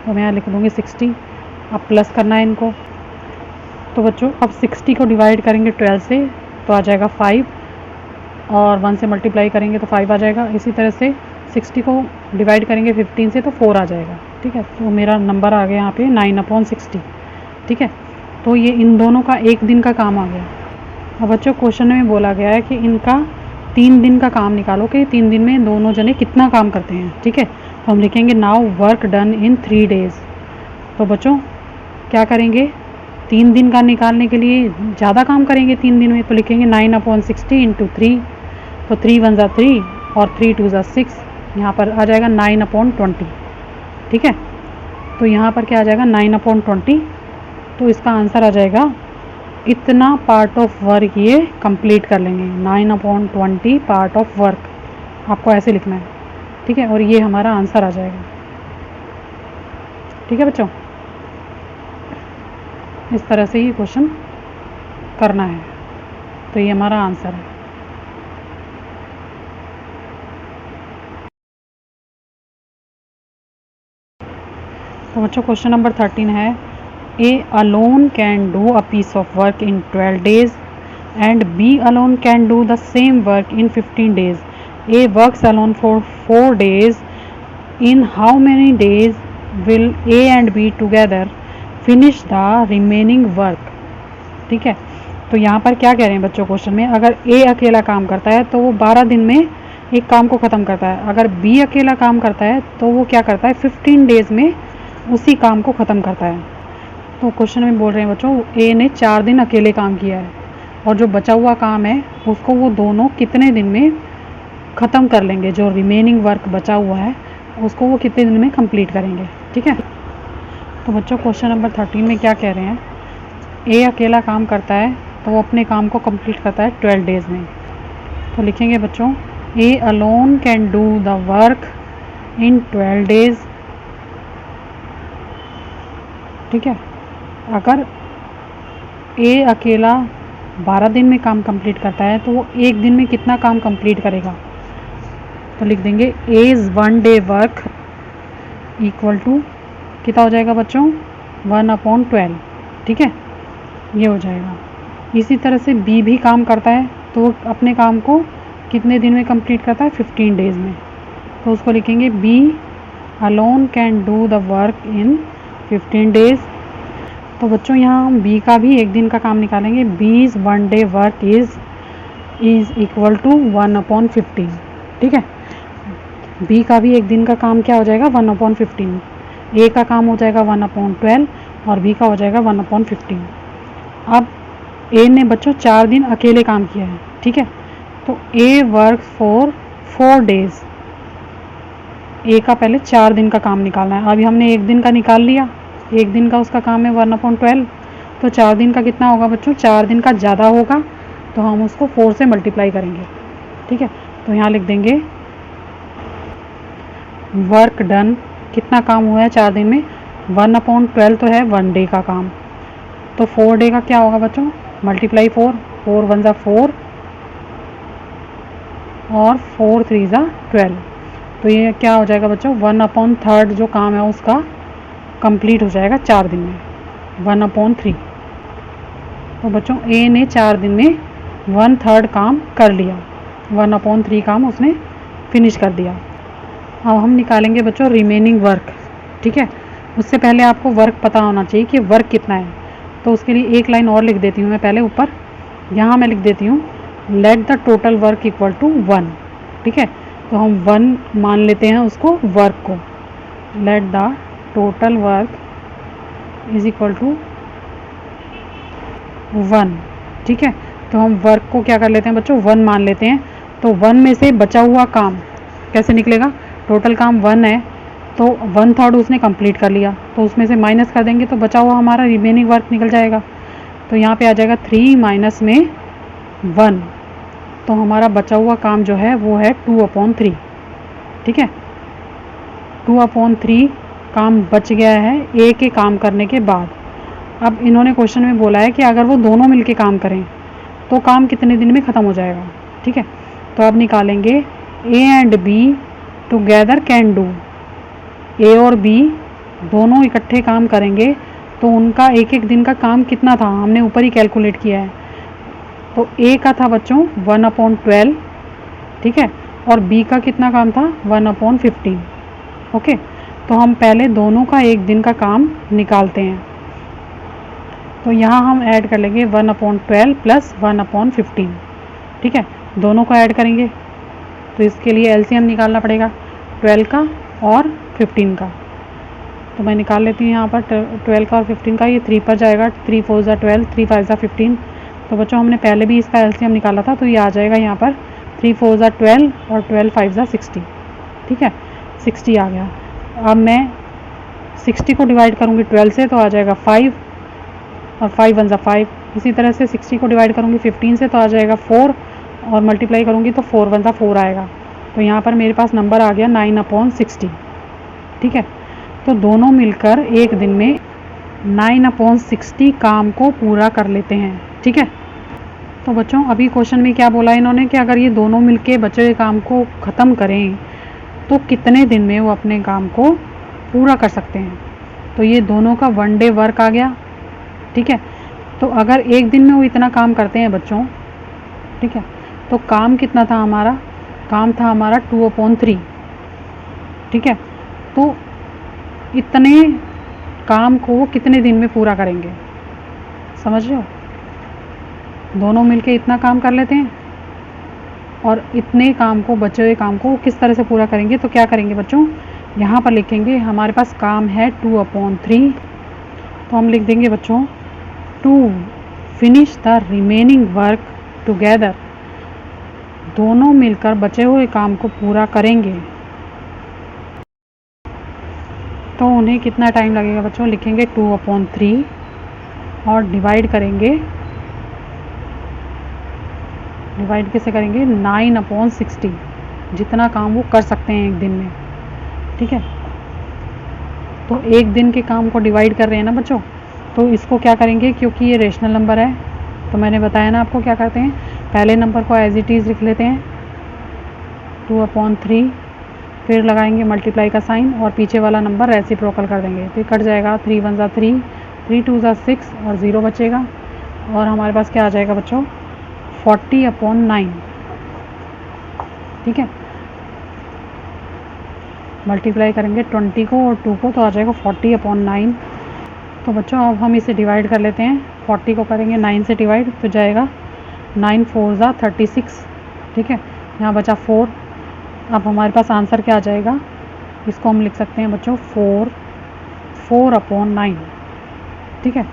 तो मैं यहाँ लिख दूँगी 60। अब प्लस करना है इनको, तो बच्चों अब 60 को डिवाइड करेंगे 12 से तो आ जाएगा 5, और 1 से मल्टीप्लाई करेंगे तो 5 आ जाएगा। इसी तरह से 60 को डिवाइड करेंगे 15 से तो 4 आ जाएगा। ठीक है, तो मेरा नंबर आ गया यहाँ पे 9/60। ठीक है, तो ये इन दोनों का एक दिन का काम आ गया। अब बच्चों क्वेश्चन में बोला गया है कि इनका 3 दिन का काम निकालो कि 3 दिन में दोनों जने कितना काम करते हैं। ठीक है, तो हम लिखेंगे नाउ वर्क डन इन 3 डेज। तो बच्चों क्या करेंगे, 3 दिन का निकालने के लिए ज़्यादा काम करेंगे 3 दिन में, तो लिखेंगे 9/60 × 3, तो 3 1 3 और 3 2 6, यहाँ पर आ जाएगा 9/20। ठीक है, तो यहाँ पर क्या आ जाएगा 9/20, तो इसका आंसर आ जाएगा इतना पार्ट ऑफ वर्क ये कंप्लीट कर लेंगे, 9/20 पार्ट ऑफ वर्क, आपको ऐसे लिखना है। ठीक है, और ये हमारा आंसर आ जाएगा। ठीक है बच्चों, इस तरह से ये क्वेश्चन करना है, तो ये हमारा आंसर है। तो बच्चों क्वेश्चन नंबर 13 है, A alone can do a piece of work in 12 days and B alone can do the same work in 15 days. A works alone for 4 days. In how many days will A and B together finish the remaining work? ठीक है, तो यहाँ पर क्या कह रहे हैं बच्चों क्वेश्चन में, अगर A अकेला काम करता है तो वो 12 दिन में एक काम को ख़त्म करता है, अगर B अकेला काम करता है तो वो क्या करता है 15 डेज़ में उसी काम को ख़त्म करता है। तो क्वेश्चन में बोल रहे हैं बच्चों ए ने 4 दिन अकेले काम किया है और जो बचा हुआ काम है उसको वो दोनों कितने दिन में ख़त्म कर लेंगे, जो रिमेनिंग वर्क बचा हुआ है उसको वो कितने दिन में कंप्लीट करेंगे। ठीक है, तो बच्चों क्वेश्चन नंबर 13 में क्या कह रहे हैं, ए अकेला काम करता है तो वो अपने काम को कंप्लीट करता है 12 डेज़ में। तो लिखेंगे बच्चों A alone can do the work in 12 days. ठीक है, अगर ए अकेला 12 दिन में काम कंप्लीट करता है तो वो एक दिन में कितना काम कंप्लीट करेगा, तो लिख देंगे as 1 day work equal to कितना हो जाएगा बच्चों 1/12। ठीक है, ये हो जाएगा। इसी तरह से बी भी काम करता है तो वो अपने काम को कितने दिन में कंप्लीट करता है 15 डेज़ में, तो उसको लिखेंगे B alone can do the work in 15 days. तो बच्चों यहाँ हम बी का भी एक दिन का काम निकालेंगे, B's 1 day work is equal to 1/15। ठीक है, बी का भी एक दिन का काम क्या हो जाएगा 1/15, ए का काम हो जाएगा 1/12 और बी का हो जाएगा 1/15। अब ए ने बच्चों 4 दिन अकेले काम किया है। ठीक है, तो ए वर्क फॉर 4 डेज़, ए का पहले 4 दिन का काम निकालना है। अभी हमने एक दिन का निकाल लिया, एक दिन का उसका काम है 1/12, तो 4 दिन का कितना होगा बच्चों, 4 दिन का ज़्यादा होगा तो हम उसको 4 से मल्टीप्लाई करेंगे। ठीक है, तो यहाँ लिख देंगे वर्क डन, कितना काम हुआ है 4 दिन में 1/12 तो है 1 डे का काम, तो 4 डे का क्या होगा बच्चों मल्टीप्लाई 4, 4 1 4 और 4 3 12, तो ये क्या हो जाएगा बच्चों 1/3 जो काम है उसका कंप्लीट हो जाएगा 4 दिन में 1/3। तो बच्चों ए ने 4 दिन में 1/3 काम कर लिया, 1/3 काम उसने फिनिश कर दिया। अब हम निकालेंगे बच्चों रिमेनिंग वर्क। ठीक है। उससे पहले आपको वर्क पता होना चाहिए कि वर्क कितना है, तो उसके लिए एक लाइन और लिख देती हूँ मैं पहले ऊपर। यहाँ मैं लिख देती हूँ let the total work equal to 1। ठीक है, तो हम 1 मान लेते हैं उसको, वर्क को। Let the total work is equal to 1। ठीक है, तो हम वर्क को क्या कर लेते हैं बच्चों, 1 मान लेते हैं। तो 1 में से बचा हुआ काम कैसे निकलेगा, टोटल काम 1 है तो 1/3 उसने कंप्लीट कर लिया, तो उसमें से माइनस कर देंगे तो बचा हुआ हमारा रिमेनिंग वर्क निकल जाएगा। तो यहाँ पे आ जाएगा 3 माइनस में 1, तो हमारा बचा हुआ काम जो है वो है 2/3। ठीक है, 2/3 काम बच गया है ए के काम करने के बाद। अब इन्होंने क्वेश्चन में बोला है कि अगर वो दोनों मिलके काम करें तो काम कितने दिन में ख़त्म हो जाएगा। ठीक है, तो अब निकालेंगे A and B together can do. A और बी दोनों इकट्ठे काम करेंगे तो उनका एक एक दिन का काम कितना था, हमने ऊपर ही कैलकुलेट किया है। तो ए का था बच्चों 1/12। ठीक है, और बी का कितना काम था 1/15। ओके, तो हम पहले दोनों का एक दिन का काम निकालते हैं। तो यहाँ हम ऐड कर लेंगे 1/12 प्लस 1/15। ठीक है, दोनों को ऐड करेंगे तो इसके लिए एलसीएम निकालना पड़ेगा 12 का और 15 का। तो मैं निकाल लेती हूँ यहाँ पर 12 का और 15 का। ये 3 पर जाएगा, 3 4 ज़ा 12, 3 5 ज़ा 15। तो बच्चों हमने पहले भी इसका एलसीएम निकाला था, तो ये आ जाएगा यहाँ पर 3 4 ज़ा 12 और 12 5 ज़ा 60। ठीक है, 60 आ गया। अब मैं 60 को डिवाइड करूँगी 12 से तो आ जाएगा 5 और 5 1 ज़ा 5। इसी तरह से 60 को डिवाइड करूँगी 15 से तो आ जाएगा 4 और मल्टीप्लाई करूँगी तो 4 1 ज़ा 4 आएगा। तो यहाँ पर मेरे पास नंबर आ गया 9/60। ठीक है, तो दोनों मिलकर एक दिन में 9/60 काम को पूरा कर लेते हैं। ठीक है, तो बच्चों अभी क्वेश्चन में क्या बोला इन्होंने कि अगर ये दोनों मिलके बचे हुए काम को ख़त्म करें तो कितने दिन में वो अपने काम को पूरा कर सकते हैं। तो ये दोनों का 1 डे वर्क आ गया। ठीक है, तो अगर एक दिन में वो इतना काम करते हैं बच्चों, ठीक है, तो काम कितना था हमारा, काम था हमारा 2/3। ठीक है, तो इतने काम को वो कितने दिन में पूरा करेंगे, समझ रहे हो। दोनों मिलके इतना काम कर लेते हैं और इतने काम को, बचे हुए काम को किस तरह से पूरा करेंगे। तो क्या करेंगे बच्चों, यहाँ पर लिखेंगे हमारे पास काम है 2/3, तो हम लिख देंगे बच्चों to finish the remaining work together. दोनों मिलकर बचे हुए काम को पूरा करेंगे तो उन्हें कितना टाइम लगेगा बच्चों, लिखेंगे 2/3 और डिवाइड करेंगे, डिवाइड कैसे करेंगे 9/60, जितना काम वो कर सकते हैं एक दिन में। ठीक है, तो एक दिन के काम को डिवाइड कर रहे हैं ना बच्चों, तो इसको क्या करेंगे, क्योंकि ये रेशनल नंबर है तो मैंने बताया ना आपको क्या करते हैं, पहले नंबर को एज इट इज़ लिख लेते हैं 2/3, फिर लगाएंगे मल्टीप्लाई का साइन और पीछे वाला नंबर रेसिप्रोकल कर देंगे तो कट जाएगा। 3 1 ज़ा 3, 3 2 ज़ा 6 और 0 बचेगा और हमारे पास क्या आ जाएगा बच्चों 40/9। ठीक है, मल्टीप्लाई करेंगे 20 को और 2 को तो आ जाएगा 40/9। तो बच्चों अब हम इसे डिवाइड कर लेते हैं, 40 को करेंगे 9 से डिवाइड तो जाएगा 9 4 ज़ा 36। ठीक है, यहाँ बचा 4। अब हमारे पास आंसर क्या आ जाएगा, इसको हम लिख सकते हैं बच्चों 4/9। ठीक है,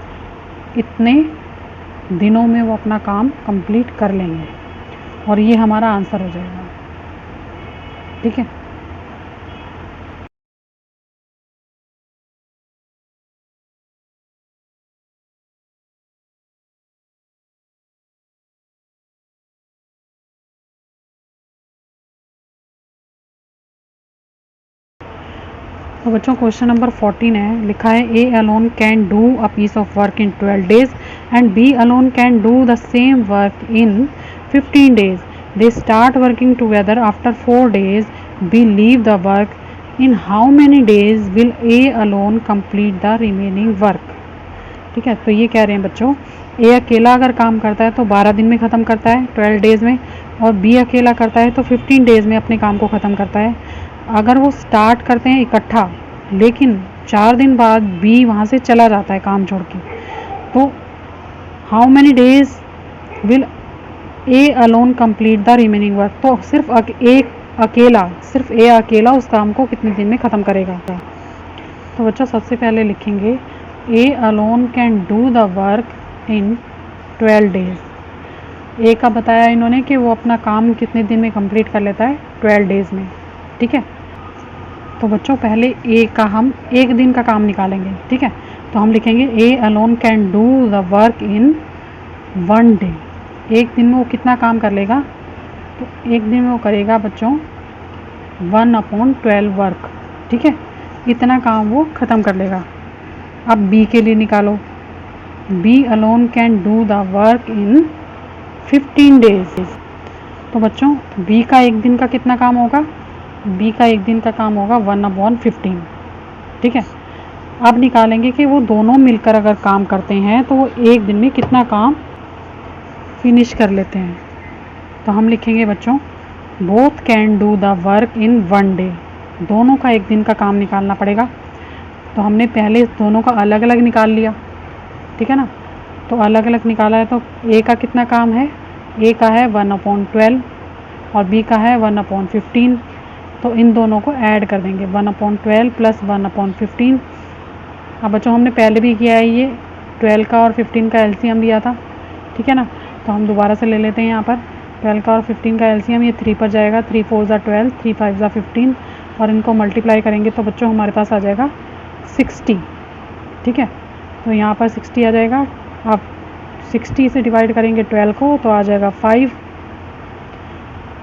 इतने दिनों में वो अपना काम कंप्लीट कर लेंगे और ये हमारा आंसर हो जाएगा। ठीक है, तो बच्चों क्वेश्चन नंबर 14 है, लिखा है A alone can do a piece of work in 12 days and B alone can do the same work in 15 days. They start working together after 4 days. B leave the work. In how many days will A alone complete the remaining work? ठीक है, तो ये कह रहे हैं बच्चों ए अकेला अगर काम करता है तो 12 दिन में ख़त्म करता है 12 डेज़ में, और बी अकेला करता है तो 15 डेज़ में अपने काम को ख़त्म करता है। अगर वो स्टार्ट करते हैं इकट्ठा लेकिन 4 दिन बाद बी वहाँ से चला जाता है काम छोड़ के, तो how many days will A alone complete the remaining work. तो सिर्फ सिर्फ ए अकेला उस काम को कितने दिन में ख़त्म करेगा। तो बच्चों सबसे पहले लिखेंगे A alone can do the work in 12 days. A का बताया इन्होंने कि वो अपना काम कितने दिन में कंप्लीट कर लेता है, 12 डेज में। ठीक है, तो बच्चों पहले ए का हम एक दिन का काम निकालेंगे। ठीक है, तो हम लिखेंगे A alone can do the work in 1 day. एक दिन में वो कितना काम कर लेगा, तो एक दिन में वो करेगा बच्चों 1/12 वर्क। ठीक है, इतना काम वो ख़त्म कर लेगा। अब बी के लिए निकालो, B alone can do the work in 15 days. तो बच्चों बी का एक दिन का कितना काम होगा, बी का एक दिन का काम होगा 1/15। ठीक है, अब निकालेंगे कि वो दोनों मिलकर अगर काम करते हैं तो वो एक दिन में कितना काम फिनिश कर लेते हैं। तो हम लिखेंगे बच्चों both can do the work in 1 day. दोनों का एक दिन का काम निकालना पड़ेगा। तो हमने पहले दोनों का अलग अलग निकाल लिया। ठीक है ना, तो अलग अलग निकाला है। तो ए का कितना काम है, ए का है 1/12 और बी का है 1/15। तो इन दोनों को ऐड कर देंगे, 1/12 प्लस 1/15। अब बच्चों हमने पहले भी किया है, ये 12 का और 15 का एलसीएम लिया था। ठीक है ना, तो हम दोबारा से ले लेते हैं। यहाँ पर 12 का और 15 का एलसीएम ये 3 पर जाएगा, 3 4 ज़ा 12, 3 5 ज़ा 15 और इनको मल्टीप्लाई करेंगे तो बच्चों हमारे पास आ जाएगा 60। ठीक है, तो यहाँ पर 60 आ जाएगा। अब 60 से डिवाइड करेंगे 12 को तो आ जाएगा 5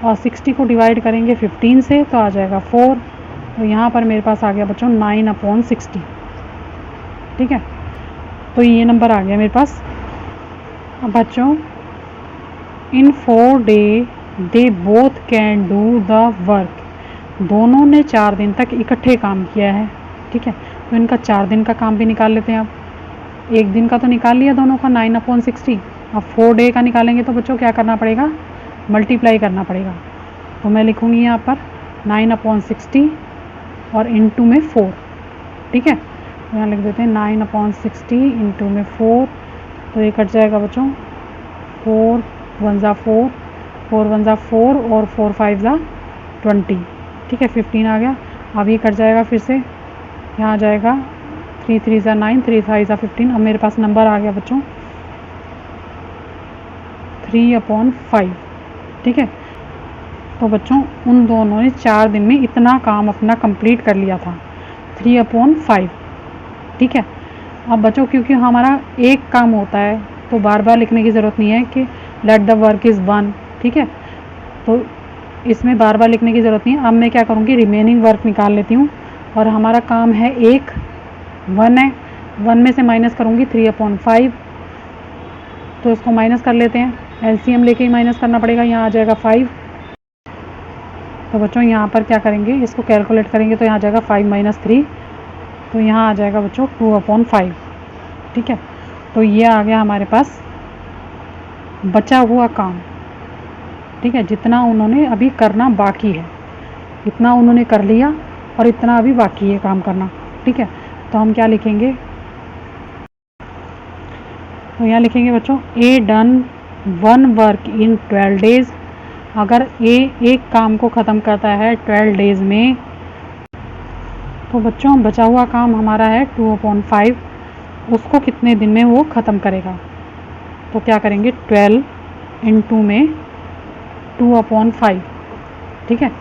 और 60 को डिवाइड करेंगे 15 से तो आ जाएगा 4। तो यहाँ पर मेरे पास आ गया बच्चों 9/60। ठीक है, तो ये नंबर आ गया मेरे पास। अब बच्चों इन 4 day they both can do the work. दोनों ने 4 दिन तक इकट्ठे काम किया है। ठीक है, तो इनका 4 दिन का काम भी निकाल लेते हैं। अब एक दिन का तो निकाल लिया दोनों का 9/60। अब 4 डे का निकालेंगे तो बच्चों क्या करना पड़ेगा, मल्टीप्लाई करना पड़ेगा। तो मैं लिखूँगी यहाँ पर 9/60 और इंटू में 4। ठीक है, तो यहाँ लिख देते हैं 9/60 इंटू में 4। तो ये कट जाएगा बच्चों 4 1 ज़ा 4, 4 1 ज़ा 4 और 4 5 ज़ा 20। ठीक है, 15 आ गया। अब ये कट जाएगा फिर से, यहाँ आ जाएगा 3 3 ज़ा 9, 3 5 ज़ा 15। अब मेरे पास नंबर आ गया बच्चों 3/5। ठीक है, तो बच्चों उन दोनों ने 4 दिन में इतना काम अपना कंप्लीट कर लिया था, 3/5। ठीक है, अब बच्चों क्योंकि हमारा एक काम होता है तो बार बार लिखने की ज़रूरत नहीं है कि लेट द वर्क इज़ 1। ठीक है, तो इसमें बार बार लिखने की ज़रूरत नहीं है। अब मैं क्या करूँगी, रिमेनिंग वर्क निकाल लेती हूँ और हमारा काम है 1 है, 1 में से माइनस करूँगी 3/5। तो इसको माइनस कर लेते हैं, एलसीएम लेके ही माइनस करना पड़ेगा। यहाँ आ जाएगा 5। तो बच्चों यहाँ पर क्या करेंगे, इसको कैलकुलेट करेंगे तो यहाँ आ जाएगा 5 - 3। तो यहाँ आ जाएगा बच्चों 2/5। ठीक है, तो ये आ गया हमारे पास बचा हुआ काम। ठीक है, जितना उन्होंने अभी करना बाकी है इतना उन्होंने कर लिया और इतना अभी बाकी है काम करना। ठीक है, तो हम क्या लिखेंगे, तो यहाँ लिखेंगे बच्चों ए डन 1 वर्क इन 12 डेज। अगर ए एक काम को ख़त्म करता है 12 डेज में तो बच्चों बचा हुआ काम हमारा है 2/5, उसको कितने दिन में वो ख़त्म करेगा। तो क्या करेंगे 12 × में 2/5। ठीक है,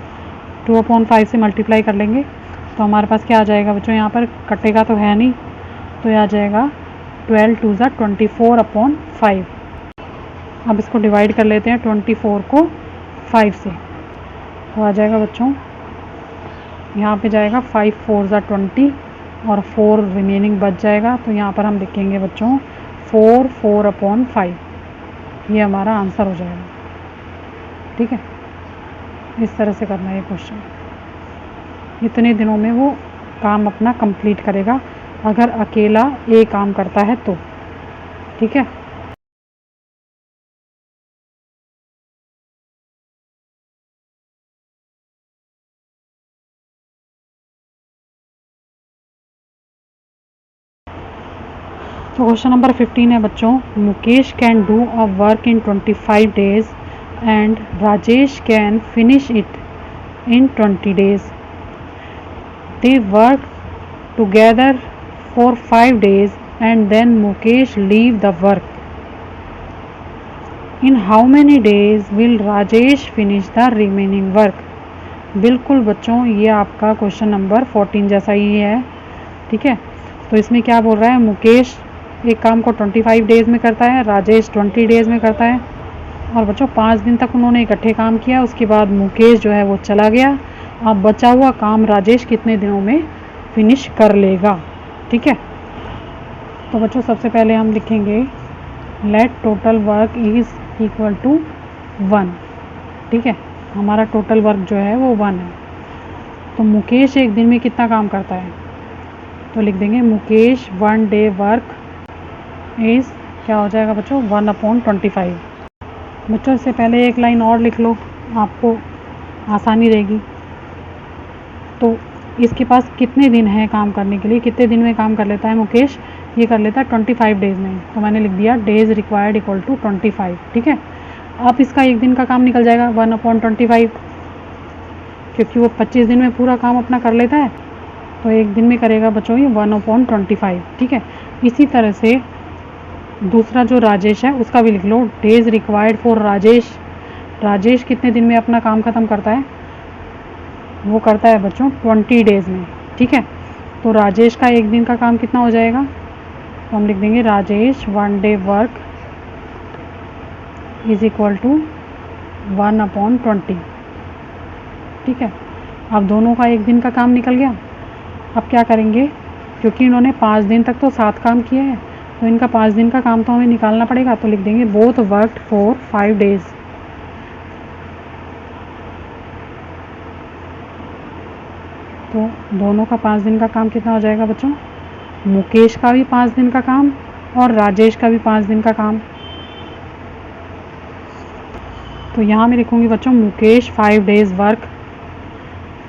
2/5 से मल्टीप्लाई कर लेंगे तो हमारे पास क्या आ जाएगा बच्चों, यहाँ पर कटेगा तो है नहीं, तो यह आ जाएगा 12 2 ज़ा 24/5। अब इसको डिवाइड कर लेते हैं 24 को 5 से, तो आ जाएगा बच्चों यहाँ पे जाएगा 5 4 ज़ा 20 और 4 रिमेनिंग बच जाएगा। तो यहाँ पर हम लिखेंगे बच्चों 4 4/5। ये हमारा आंसर हो जाएगा। ठीक है, इस तरह से करना है ये क्वेश्चन। इतने दिनों में वो काम अपना कंप्लीट करेगा अगर अकेला ए काम करता है तो। ठीक है। तो क्वेश्चन नंबर 15 है बच्चों, Mukesh can do a work in 25 days and Rajesh can finish it in 20 days. They work together for 5 days and then Mukesh leave the work. In how many days will Rajesh finish the remaining work. बिल्कुल बच्चों, ये आपका क्वेश्चन नंबर 14 जैसा ही है। ठीक है, तो इसमें क्या बोल रहा है, मुकेश एक काम को 25 डेज़ में करता है, राजेश 20 डेज़ में करता है। और बच्चों 5 दिन तक उन्होंने इकट्ठे काम किया, उसके बाद मुकेश जो है वो चला गया। अब बचा हुआ काम राजेश कितने दिनों में फिनिश कर लेगा। ठीक है, तो बच्चों सबसे पहले हम लिखेंगे let total work is equal to 1। ठीक है, हमारा टोटल वर्क जो है वो 1 है। तो मुकेश एक दिन में कितना काम करता है, तो लिख देंगे मुकेश 1 डे वर्क इज़, क्या हो जाएगा बच्चों, 1/25। बच्चों इससे पहले एक लाइन और लिख लो, आपको आसानी रहेगी। तो इसके पास कितने दिन हैं काम करने के लिए, कितने दिन में काम कर लेता है मुकेश, ये कर लेता है 25 डेज़ में। तो मैंने लिख दिया डेज़ रिक्वायर्ड इक्वल टू 25। ठीक है, अब इसका एक दिन का काम निकल जाएगा 1/25, क्योंकि वो 25 दिन में पूरा काम अपना कर लेता है, तो एक दिन में करेगा बच्चों ये 1/25। ठीक है, इसी तरह से दूसरा जो राजेश है उसका भी लिख लो, days required for Rajesh. Rajesh कितने दिन में अपना काम ख़त्म करता है, वो करता है बच्चों 20 डेज़ में। ठीक है, तो राजेश का एक दिन का काम कितना हो जाएगा, तो हम लिख देंगे Rajesh 1 day work is equal to 1/20। ठीक है, अब दोनों का एक दिन का काम निकल गया। अब क्या करेंगे, क्योंकि इन्होंने 5 दिन तक तो साथ काम किया है, तो इनका 5 दिन का काम तो हमें निकालना पड़ेगा। तो लिख देंगे बोथ वर्कड फॉर 5 डेज़। तो दोनों का 5 दिन का काम कितना हो जाएगा बच्चों, मुकेश का भी 5 दिन का काम और राजेश का भी 5 दिन का काम। तो यहाँ मैं लिखूँगी बच्चों मुकेश 5 डेज़ वर्क।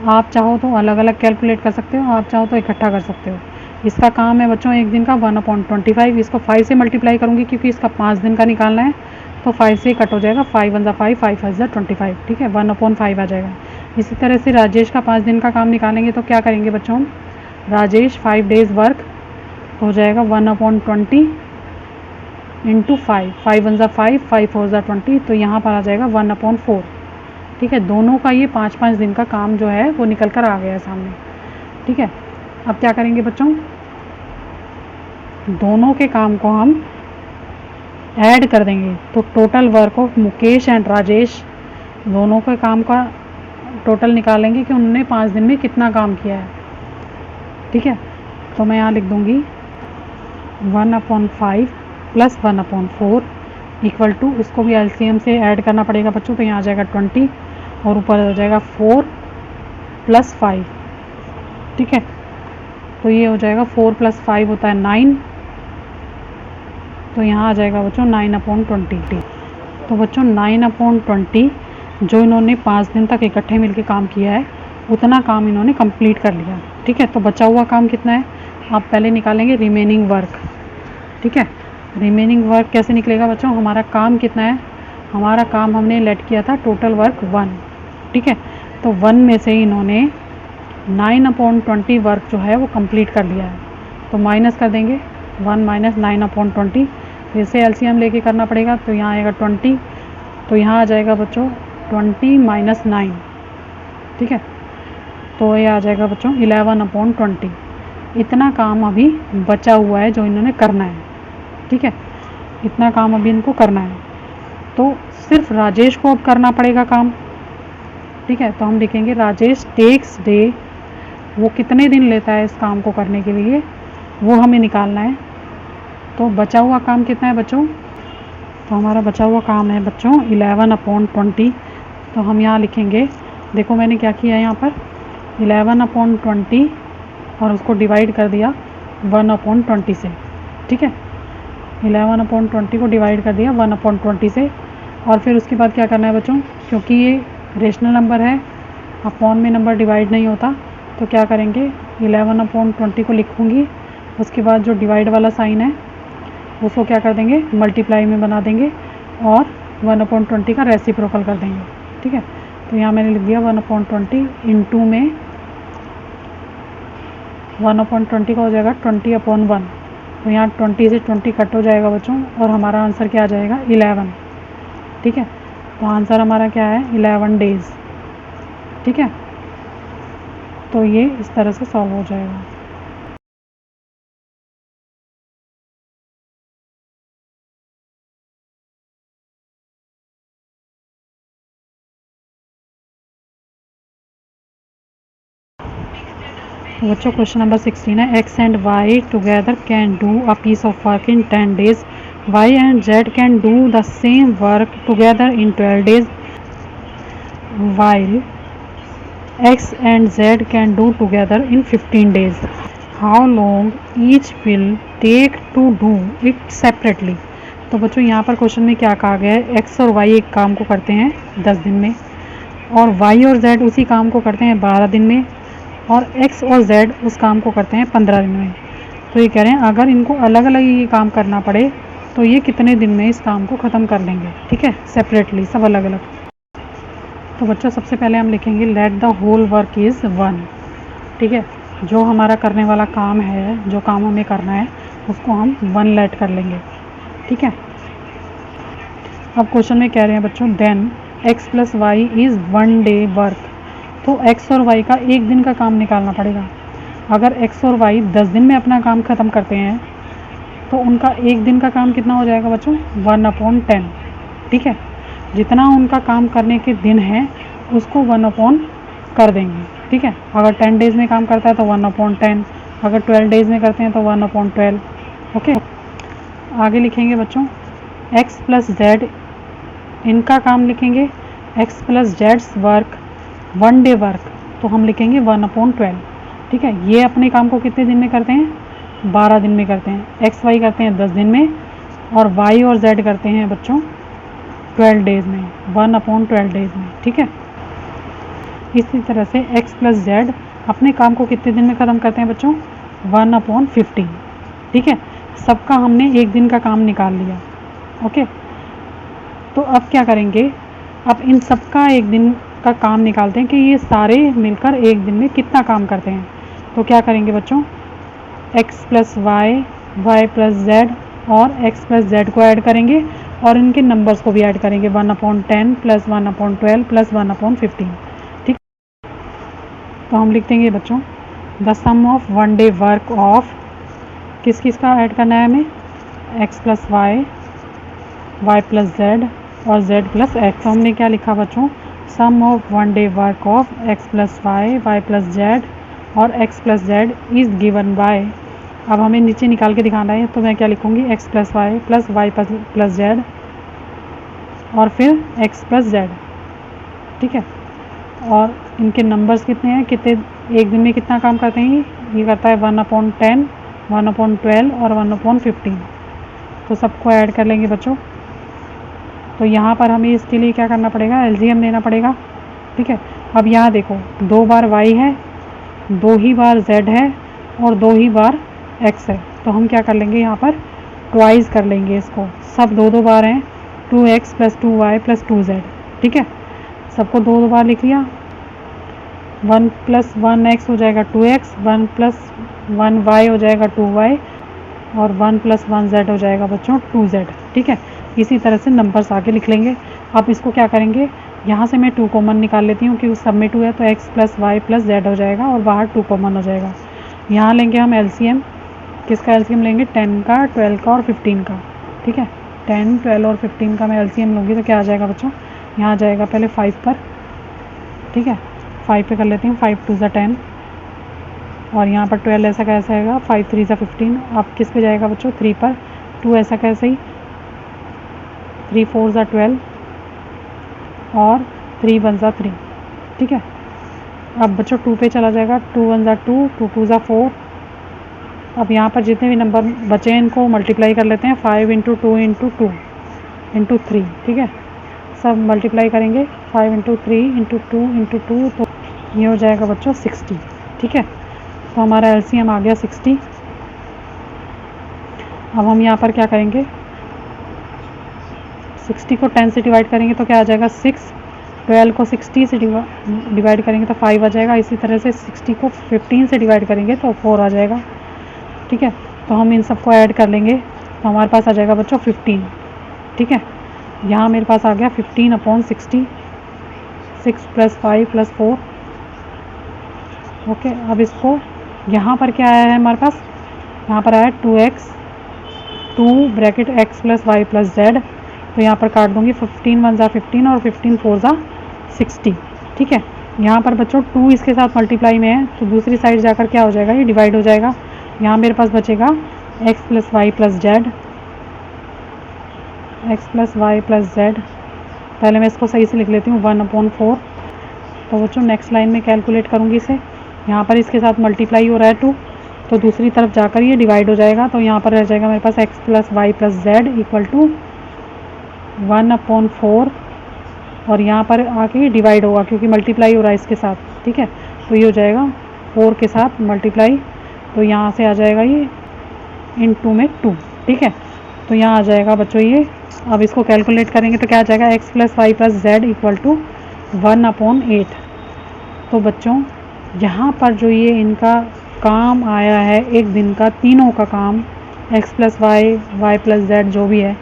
आप चाहो तो अलग अलग कैलकुलेट कर सकते हो, आप चाहो तो इकट्ठा कर सकते हो। इसका काम है बच्चों एक दिन का 1/25, इसको 5 से मल्टीप्लाई करूँगी क्योंकि इसका 5 दिन का निकालना है, तो 5 से कट हो जाएगा, 5 1 5, 5 5 25। ठीक है, 1/5 आ जाएगा। इसी तरह से राजेश का 5 दिन का काम निकालेंगे तो क्या करेंगे बच्चों, राजेश 5 डेज़ वर्क हो जाएगा 1/20 इंटू 5, 5 1 5, 5 4 20, तो यहाँ पर आ जाएगा 1/4। ठीक है, दोनों का ये 5-5 दिन का काम जो है वो निकल कर आ गया है सामने। ठीक है, अब क्या करेंगे बच्चों, दोनों के काम को हम ऐड कर देंगे। तो total work of Mukesh and Rajesh, दोनों के काम का टोटल निकालेंगे कि उन्होंने 5 दिन में कितना काम किया है। ठीक है, तो मैं यहाँ लिख दूँगी 1/5 प्लस 1/4 इक्वल टू, इसको भी एलसीएम से ऐड करना पड़ेगा बच्चों, तो यहाँ आ जाएगा 20 और ऊपर हो जाएगा 4 + 5। ठीक है, तो ये हो जाएगा 4 + 5 होता है 9, तो यहाँ आ जाएगा बच्चों 9/20। तो बच्चों 9/20 जो इन्होंने 5 दिन तक इकट्ठे मिलकर काम किया है, उतना काम इन्होंने कंप्लीट कर लिया। ठीक है, तो बचा हुआ काम कितना है, आप पहले निकालेंगे रिमेनिंग वर्क। ठीक है, रिमेनिंग वर्क कैसे निकलेगा बच्चों, हमारा काम कितना है, हमारा काम हमने लेट किया था टोटल वर्क 1। ठीक है, तो 1 में से इन्होंने 9/20 वर्क जो है वो कंप्लीट कर लिया है, तो माइनस कर देंगे 1 - 9/20। फिर से एलसीएम लेके करना पड़ेगा, तो यहाँ आएगा 20, तो यहाँ आ जाएगा बच्चों 20 - 9। ठीक है, तो ये आ जाएगा बच्चों 11/20। इतना काम अभी बचा हुआ है जो इन्होंने करना है। ठीक है, इतना काम अभी इनको करना है, तो सिर्फ राजेश को अब करना पड़ेगा काम। ठीक है, तो हम लिखेंगे राजेश टेक्स डे, वो कितने दिन लेता है इस काम को करने के लिए, वो हमें निकालना है। तो बचा हुआ काम कितना है बच्चों, तो हमारा बचा हुआ काम है बच्चों 11/20। तो हम यहाँ लिखेंगे, देखो मैंने क्या किया यहाँ पर, 11/20 और उसको डिवाइड कर दिया 1/20 से। ठीक है, 11/20 को डिवाइड कर दिया 1/20 से, और फिर उसके बाद क्या करना है बच्चों, क्योंकि ये रेशनल नंबर है, अपॉन में नंबर डिवाइड नहीं होता, तो क्या करेंगे 11/20 को लिखूँगी, उसके बाद जो डिवाइड वाला साइन है उसको क्या कर देंगे, मल्टीप्लाई में बना देंगे और 1/20 का रेसिप्रोकल कर देंगे। ठीक है, तो यहाँ मैंने लिख दिया 1/20 इंटू में 1/20 का हो जाएगा 20/1। तो यहाँ 20 से 20 कट हो जाएगा बच्चों और हमारा आंसर क्या आ जाएगा 11। ठीक है, तो आंसर हमारा क्या है 11 डेज। ठीक है, तो ये इस तरह से सॉल्व हो जाएगा। बच्चों क्वेश्चन नंबर 16 है, X and Y together can do a piece of work in 10 days, Y and Z can do the same work together in 12 days, while x and z can do together in 15 days. How long each will take to do it separately? तो बच्चों यहाँ पर क्वेश्चन में क्या कहा गया है, x और y एक काम को करते हैं 10 दिन में और y और z उसी काम को करते हैं 12 दिन में और x और z उस काम को करते हैं 15 दिन में। तो ये कह रहे हैं अगर इनको अलग अलग ये काम करना पड़े तो ये कितने दिन में इस काम को ख़त्म कर लेंगे। ठीक है, सेपरेटली, सब अलग अलग। तो बच्चों सबसे पहले हम लिखेंगे let the whole work is 1। ठीक है, जो हमारा करने वाला काम है, जो काम हमें करना है उसको हम 1 लेट कर लेंगे। ठीक है, अब क्वेश्चन में कह रहे हैं बच्चों then x plus Y is 1 day work. तो x और y का एक दिन का काम निकालना पड़ेगा। अगर x और y 10 दिन में अपना काम ख़त्म करते हैं तो उनका एक दिन का काम कितना हो जाएगा बच्चों 1/10। ठीक है, जितना उनका काम करने के दिन है उसको 1/, कर देंगे। ठीक है, अगर 10 डेज़ में काम करता है तो 1/10, अगर 12 डेज़ में करते हैं तो 1/12। ओके, आगे लिखेंगे बच्चों x प्लस जेड, इनका काम लिखेंगे x plus Jades work 1 day work, तो हम लिखेंगे 1/12। ठीक है, ये अपने काम को कितने दिन में करते हैं 12 दिन में करते हैं, x y करते हैं 10 दिन में और y और z करते हैं बच्चों 12 डेज़ में, 1/12 डेज़ में। ठीक है, इसी तरह से x प्लस जेड अपने काम को कितने दिन में ख़त्म करते हैं बच्चों 1/15। ठीक है, सबका हमने एक दिन का काम निकाल लिया। ओके, तो अब क्या करेंगे, अब इन सबका एक दिन का काम निकालते हैं कि ये सारे मिलकर एक दिन में कितना काम करते हैं। तो क्या करेंगे बच्चों, x plus Y, Y plus Z और x प्लस जेड को ऐड करेंगे और इनके नंबर्स को भी ऐड करेंगे 1/10 प्लस 1/12 प्लस 1/15। ठीक, तो हम लिख देंगे बच्चों the sum of 1 day work of, किस किस का ऐड करना है हमें, x plus Y, Y plus Z और z प्लस एक्स। तो हमने क्या लिखा बच्चों, sum of 1 day work of x plus Y, Y plus Z और x plus Z is given by. अब हमें नीचे निकाल के दिखाना है तो मैं क्या लिखूँगी, x plus Y plus Y plus Z और फिर x प्लस जेड। ठीक है, और इनके नंबर्स कितने हैं, कितने एक दिन में कितना काम करते हैं, ये करता है 1/10, 1/12 और 1/15। तो सबको ऐड कर लेंगे बच्चों। तो यहाँ पर हमें इसके लिए क्या करना पड़ेगा, एलजीएम लेना पड़ेगा। ठीक है, अब यहाँ देखो 2 बार y है, 2 ही बार z है और 2 ही बार x है, तो हम क्या कर लेंगे यहाँ पर ट्वाइस कर लेंगे इसको, सब 2 बार हैं, 2x plus 2y plus 2z। ठीक है, सबको 2 बार लिख लिया, 1 प्लस 1x हो जाएगा 2x, 1 प्लस 1y हो जाएगा 2y और 1 प्लस 1z हो जाएगा बच्चों 2z। ठीक है, इसी तरह से नंबर्स आगे लिख लेंगे। अब इसको क्या करेंगे, यहाँ से मैं 2 कॉमन निकाल लेती हूँ क्योंकि सब में 2 है, तो x plus Y plus Z हो जाएगा और बाहर 2 कॉमन हो जाएगा। यहाँ लेंगे हम एलसीएम, किसका एलसीएम लेंगे, 10 का, 12 का और 15 का। ठीक है, 10, 12 और 15 का मैं एलसीएम लूँगी तो क्या आ जाएगा बच्चों, यहाँ आ जाएगा पहले 5 पर। ठीक है, 5 पे कर लेती हूँ, 5 2 10 और यहाँ पर 12 ऐसा कैसे आएगा, 5 3 15। अब किस पे जाएगा बच्चों, 3 पर, 2 ऐसा कैसे ही, 3 4 12 और 3 1 3। ठीक है, अब बच्चों 2 पे चला जाएगा, 2 1 2, 2 2 4। अब यहाँ पर जितने भी नंबर बचे हैं इनको मल्टीप्लाई कर लेते हैं, 5 × 2 × 2 × 3। ठीक है, सब मल्टीप्लाई करेंगे, 5 × 3 × 2 × 2, तो ये हो जाएगा बच्चों 60। ठीक है, तो हमारा एलसीएम आ गया 60। अब हम यहाँ पर क्या करेंगे, 60 को 10 से डिवाइड करेंगे तो क्या आ जाएगा 6, 12 को 60 से डिवाइड करेंगे तो 5 आ जाएगा। इसी तरह से 60 को 15 से डिवाइड करेंगे तो 4 आ जाएगा। ठीक है, तो हम इन सबको ऐड कर लेंगे तो हमारे पास आ जाएगा बच्चों 15। ठीक है, यहाँ मेरे पास आ गया 15/60, 6 + 5 + 4। ओके, अब इसको यहाँ पर क्या आया है हमारे पास, यहाँ पर आया 2x 2 bracket x + y + z। तो यहाँ पर काट दूंगी, 15 1 ज़ा 15 और 15 4 ज़ा 60। ठीक है, यहाँ पर बच्चों 2 इसके साथ मल्टीप्लाई में है तो दूसरी साइड जाकर क्या हो जाएगा, ये डिवाइड हो जाएगा। यहाँ मेरे पास बचेगा x + y + z, x + y + z। पहले मैं इसको सही से लिख लेती हूँ, 1/4। तो बच्चों नेक्स्ट लाइन में कैलकुलेट करूँगी इसे, यहाँ पर इसके साथ मल्टीप्लाई हो रहा है 2 तो दूसरी तरफ जाकर ये डिवाइड हो जाएगा। तो यहाँ पर रह जाएगा मेरे पास x + y + z = 1/4 और यहाँ पर आके ये डिवाइड होगा क्योंकि मल्टीप्लाई हो रहा है इसके साथ। ठीक है, तो ये हो जाएगा 4 के साथ मल्टीप्लाई, तो यहाँ से आ जाएगा ये × में 2। ठीक है, तो यहाँ आ जाएगा बच्चों ये, अब इसको कैलकुलेट करेंगे तो क्या आ जाएगा x + y + z = 1/8। तो बच्चों यहाँ पर जो ये इनका काम आया है एक दिन का, तीनों का काम x + y y + z जो भी है,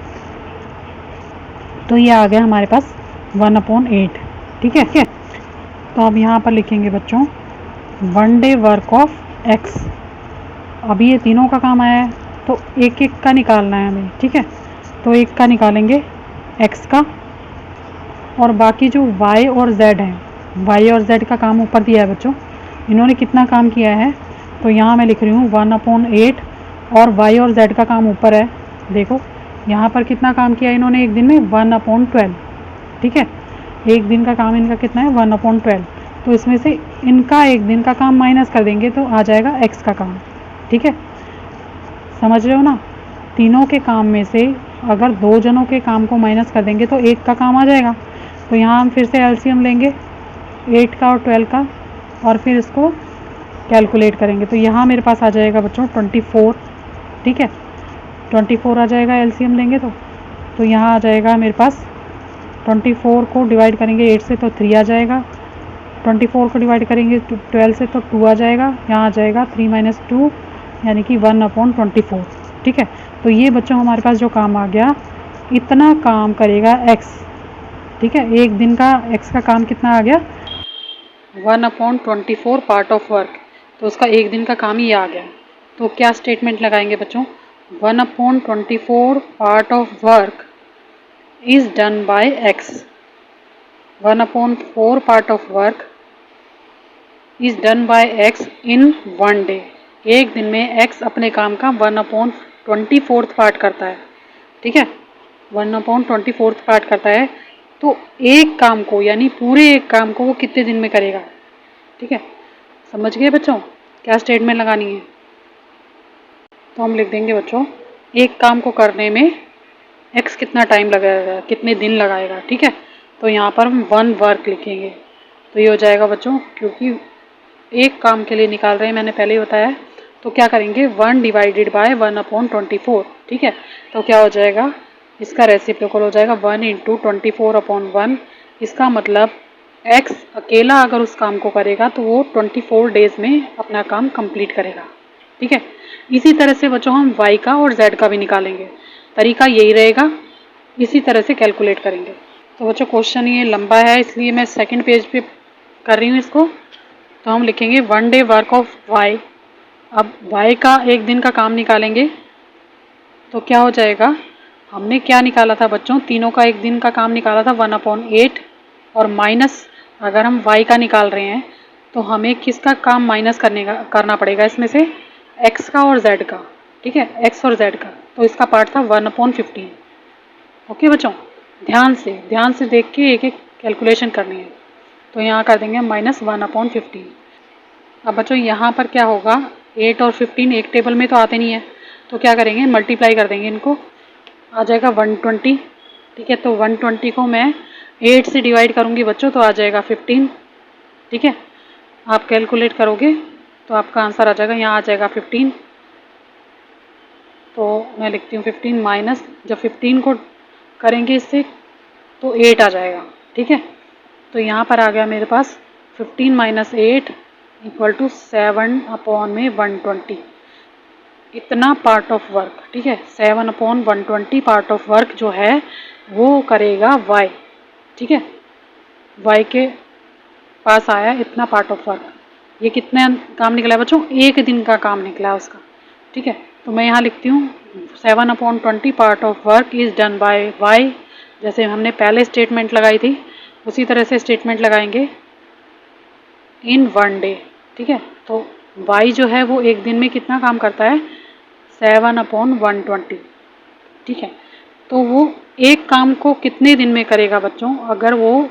तो ये आ गया हमारे पास 1/8। ठीक है, तो अब यहाँ पर लिखेंगे बच्चों 1 डे वर्क ऑफ x। अभी ये तीनों का काम आया है तो एक एक का निकालना है हमें। ठीक है, तो एक का निकालेंगे x का, और बाकी जो y और z है, y और z का काम ऊपर दिया है बच्चों, इन्होंने कितना काम किया है तो यहाँ मैं लिख रही हूँ 1/8 और y और z का काम ऊपर है। देखो यहाँ पर कितना काम किया इन्होंने एक दिन में, 1/12। ठीक है, एक दिन का काम इनका कितना है, 1/12। तो इसमें से इनका एक दिन का काम माइनस कर देंगे तो आ जाएगा x का काम। ठीक है, समझ रहे हो ना, तीनों के काम में से अगर 2 जनों के काम को माइनस कर देंगे तो एक का काम आ जाएगा। तो यहाँ हम फिर से एलसीएम लेंगे 8 का और 12 का और फिर इसको कैलकुलेट करेंगे। तो यहाँ मेरे पास आ जाएगा बच्चों 24। ठीक है, 24 आ जाएगा एलसीएम लेंगे तो यहाँ आ जाएगा मेरे पास 24 को डिवाइड करेंगे 8 से तो 3 आ जाएगा, 24 को डिवाइड करेंगे 12 से तो 2 आ जाएगा, यहाँ आ जाएगा 3 - 2 यानी कि 1/24। ठीक है, तो ये बच्चों हमारे पास जो काम आ गया, इतना काम करेगा x। ठीक है, एक दिन का x का काम कितना आ गया, 1/24 पार्ट ऑफ वर्क। तो उसका एक दिन का काम ही आ गया। तो क्या स्टेटमेंट लगाएंगे बच्चों, 1/24 part of work is done by x। 1/4 part of work is done by x in 1 day. एक दिन में x अपने काम का 1/24 पार्ट करता है। ठीक है, 1/24 पार्ट करता है, तो एक काम को यानी पूरे एक काम को वो कितने दिन में करेगा। ठीक है, समझ गए बच्चों क्या स्टेटमेंट लगानी है। तो हम लिख देंगे बच्चों, एक काम को करने में x कितना टाइम लगाएगा, कितने दिन लगाएगा। ठीक है, तो यहाँ पर हम 1 वर्क लिखेंगे। तो ये हो जाएगा बच्चों, क्योंकि एक काम के लिए निकाल रहे हैं, मैंने पहले ही बताया, तो क्या करेंगे 1 डिवाइडेड बाय 1/24। ठीक है, तो क्या हो जाएगा, इसका रेसिप्रोकल हो जाएगा 1 × 24/1। इसका मतलब x अकेला अगर उस काम को करेगा तो वो 24 डेज में अपना काम कंप्लीट करेगा। ठीक है, इसी तरह से बच्चों हम y का और z का भी निकालेंगे, तरीका यही रहेगा, इसी तरह से कैलकुलेट करेंगे। तो बच्चों क्वेश्चन ये लंबा है इसलिए मैं सेकंड पेज पे कर रही हूँ इसको। तो हम लिखेंगे 1 डे वर्क ऑफ y। अब y का एक दिन का काम निकालेंगे तो क्या हो जाएगा, हमने क्या निकाला था बच्चों, तीनों का एक दिन का काम निकाला था 1/8, और माइनस अगर हम y का निकाल रहे हैं तो हमें किसका काम माइनस करना पड़ेगा, इसमें से x का और z का। ठीक है, x और z का, तो इसका पार्ट था 1/15। ओके बच्चों, ध्यान से देख के एक एक कैलकुलेशन करनी है। तो यहाँ कर देंगे -1/15। अब बच्चों यहाँ पर क्या होगा, 8 और 15 एक टेबल में तो आते नहीं है, तो क्या करेंगे मल्टीप्लाई कर देंगे इनको, आ जाएगा 120। ठीक है, तो 120 को मैं 8 से डिवाइड करूँगी बच्चों तो आ जाएगा 15। ठीक है, आप कैलकुलेट करोगे तो आपका आंसर आ जाएगा, यहाँ आ जाएगा 15। तो मैं लिखती हूँ 15 माइनस, जब 15 को करेंगे इससे तो 8 आ जाएगा। ठीक है, तो यहाँ पर आ गया मेरे पास 15 माइनस 8 इक्वल टू 7 अपॉन में 120, इतना पार्ट ऑफ वर्क। ठीक है, 7 अपॉन 120 पार्ट ऑफ वर्क जो है वो करेगा y। ठीक है, y के पास आया इतना पार्ट ऑफ वर्क। ये कितना काम निकला है बच्चों? एक दिन का काम निकला है उसका। ठीक है, तो मैं यहाँ लिखती हूँ 7 upon 20 part of work is done by y। जैसे हमने पहले स्टेटमेंट लगाई थी उसी तरह से स्टेटमेंट लगाएंगे इन 1 डे। ठीक है, तो y जो है वो एक दिन में कितना काम करता है? 7 अपॉन 120। ठीक है, तो वो एक काम को कितने दिन में करेगा बच्चों? अगर वो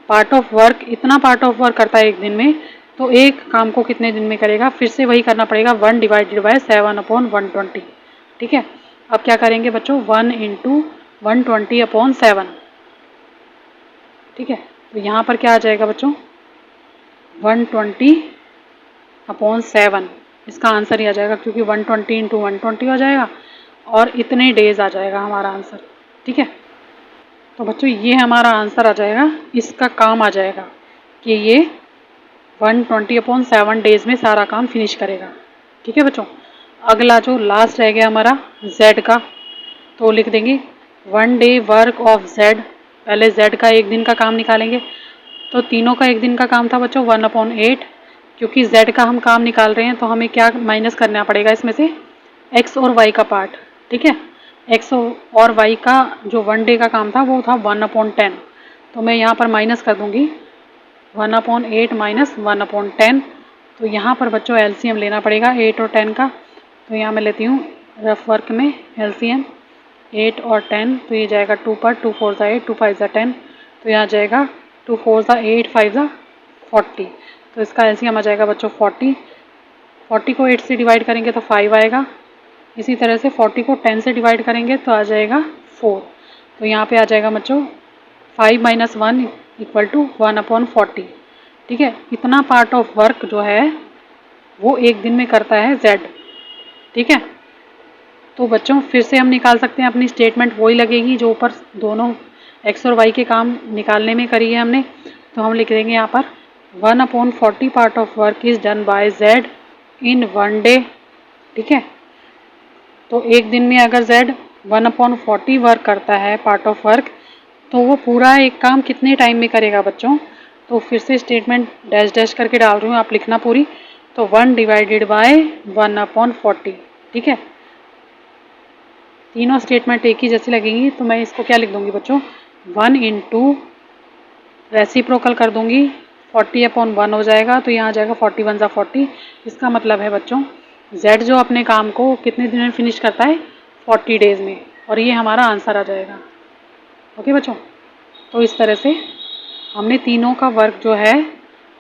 पार्ट ऑफ वर्क, इतना पार्ट ऑफ वर्क करता है एक दिन में, तो एक काम को कितने दिन में करेगा? फिर से वही करना पड़ेगा, 1 डिवाइडेड बाय 7 अपॉन 120। ठीक है, अब क्या करेंगे बच्चों? 1 इंटू 120 अपॉन 7। ठीक है, तो यहाँ पर क्या आ जाएगा बच्चों? 120 अपॉन 7, इसका आंसर ही आ जाएगा, क्योंकि 120 इंटू 120 हो जाएगा और इतने डेज आ जाएगा हमारा आंसर। ठीक है, तो बच्चों ये हमारा आंसर आ जाएगा, इसका काम आ जाएगा कि ये 120 अपॉन 7 डेज में सारा काम फिनिश करेगा। ठीक है बच्चों, अगला जो लास्ट रह गया हमारा z का, तो लिख देंगे 1 डे वर्क ऑफ z। पहले z का एक दिन का काम निकालेंगे, तो तीनों का एक दिन का काम था बच्चों 1 अपॉन 8। क्योंकि z का हम काम निकाल रहे हैं तो हमें क्या माइनस करना पड़ेगा इसमें से? x और y का पार्ट। ठीक है, x और y का जो 1 डे का काम था वो था 1 अपॉन 10, तो मैं यहाँ पर माइनस कर दूंगी 1 अपॉन 8 माइनस 1 अपॉन 10। तो यहाँ पर बच्चों एलसीएम लेना पड़ेगा 8 और 10 का, तो यहाँ मैं लेती हूँ रफ वर्क में एलसीएम 8 और 10, तो ये जाएगा 2 पर, 2 4 ज़ा 8, 2 5 ज़ा 10, तो यहाँ जाएगा 2 4 ज़ा 8, 5 ज़ा 40, तो इसका एलसीएम आ जाएगा बच्चों 40। 40 को 8 से डिवाइड करेंगे तो 5 आएगा। इसी तरह से 40 को 10 से डिवाइड करेंगे तो आ जाएगा 4, तो यहाँ पे आ जाएगा बच्चों 5 माइनस 1 इक्वल टू 1 अपॉन 40। ठीक है, इतना पार्ट ऑफ वर्क जो है वो एक दिन में करता है z। ठीक है, तो बच्चों फिर से हम निकाल सकते हैं अपनी स्टेटमेंट, वही लगेगी जो ऊपर दोनों x और y के काम निकालने में करी है हमने। तो हम लिख देंगे यहाँ पर 1 upon 40 part of work is done by z in 1 day. ठीक है, तो एक दिन में अगर z 1 अपॉन 40 वर्क करता है पार्ट ऑफ वर्क, तो वो पूरा एक काम कितने टाइम में करेगा बच्चों? तो फिर से स्टेटमेंट डैश डैश करके डाल रही हूँ, आप लिखना पूरी। तो 1 डिवाइडेड बाय 1 अपॉन 40। ठीक है, तीनों स्टेटमेंट एक ही जैसी लगेंगी, तो मैं इसको क्या लिख दूंगी बच्चों? 1 इंटू रेसिप्रोकल कर दूंगी 40 अपॉन 1 हो जाएगा, तो यहाँ आ जाएगा 41 ज़ा 40। इसका मतलब है बच्चों z जो अपने काम को कितने दिन में फिनिश करता है? 40 डेज में, और ये हमारा आंसर आ जाएगा। ओके बच्चों, तो इस तरह से हमने तीनों का वर्क जो है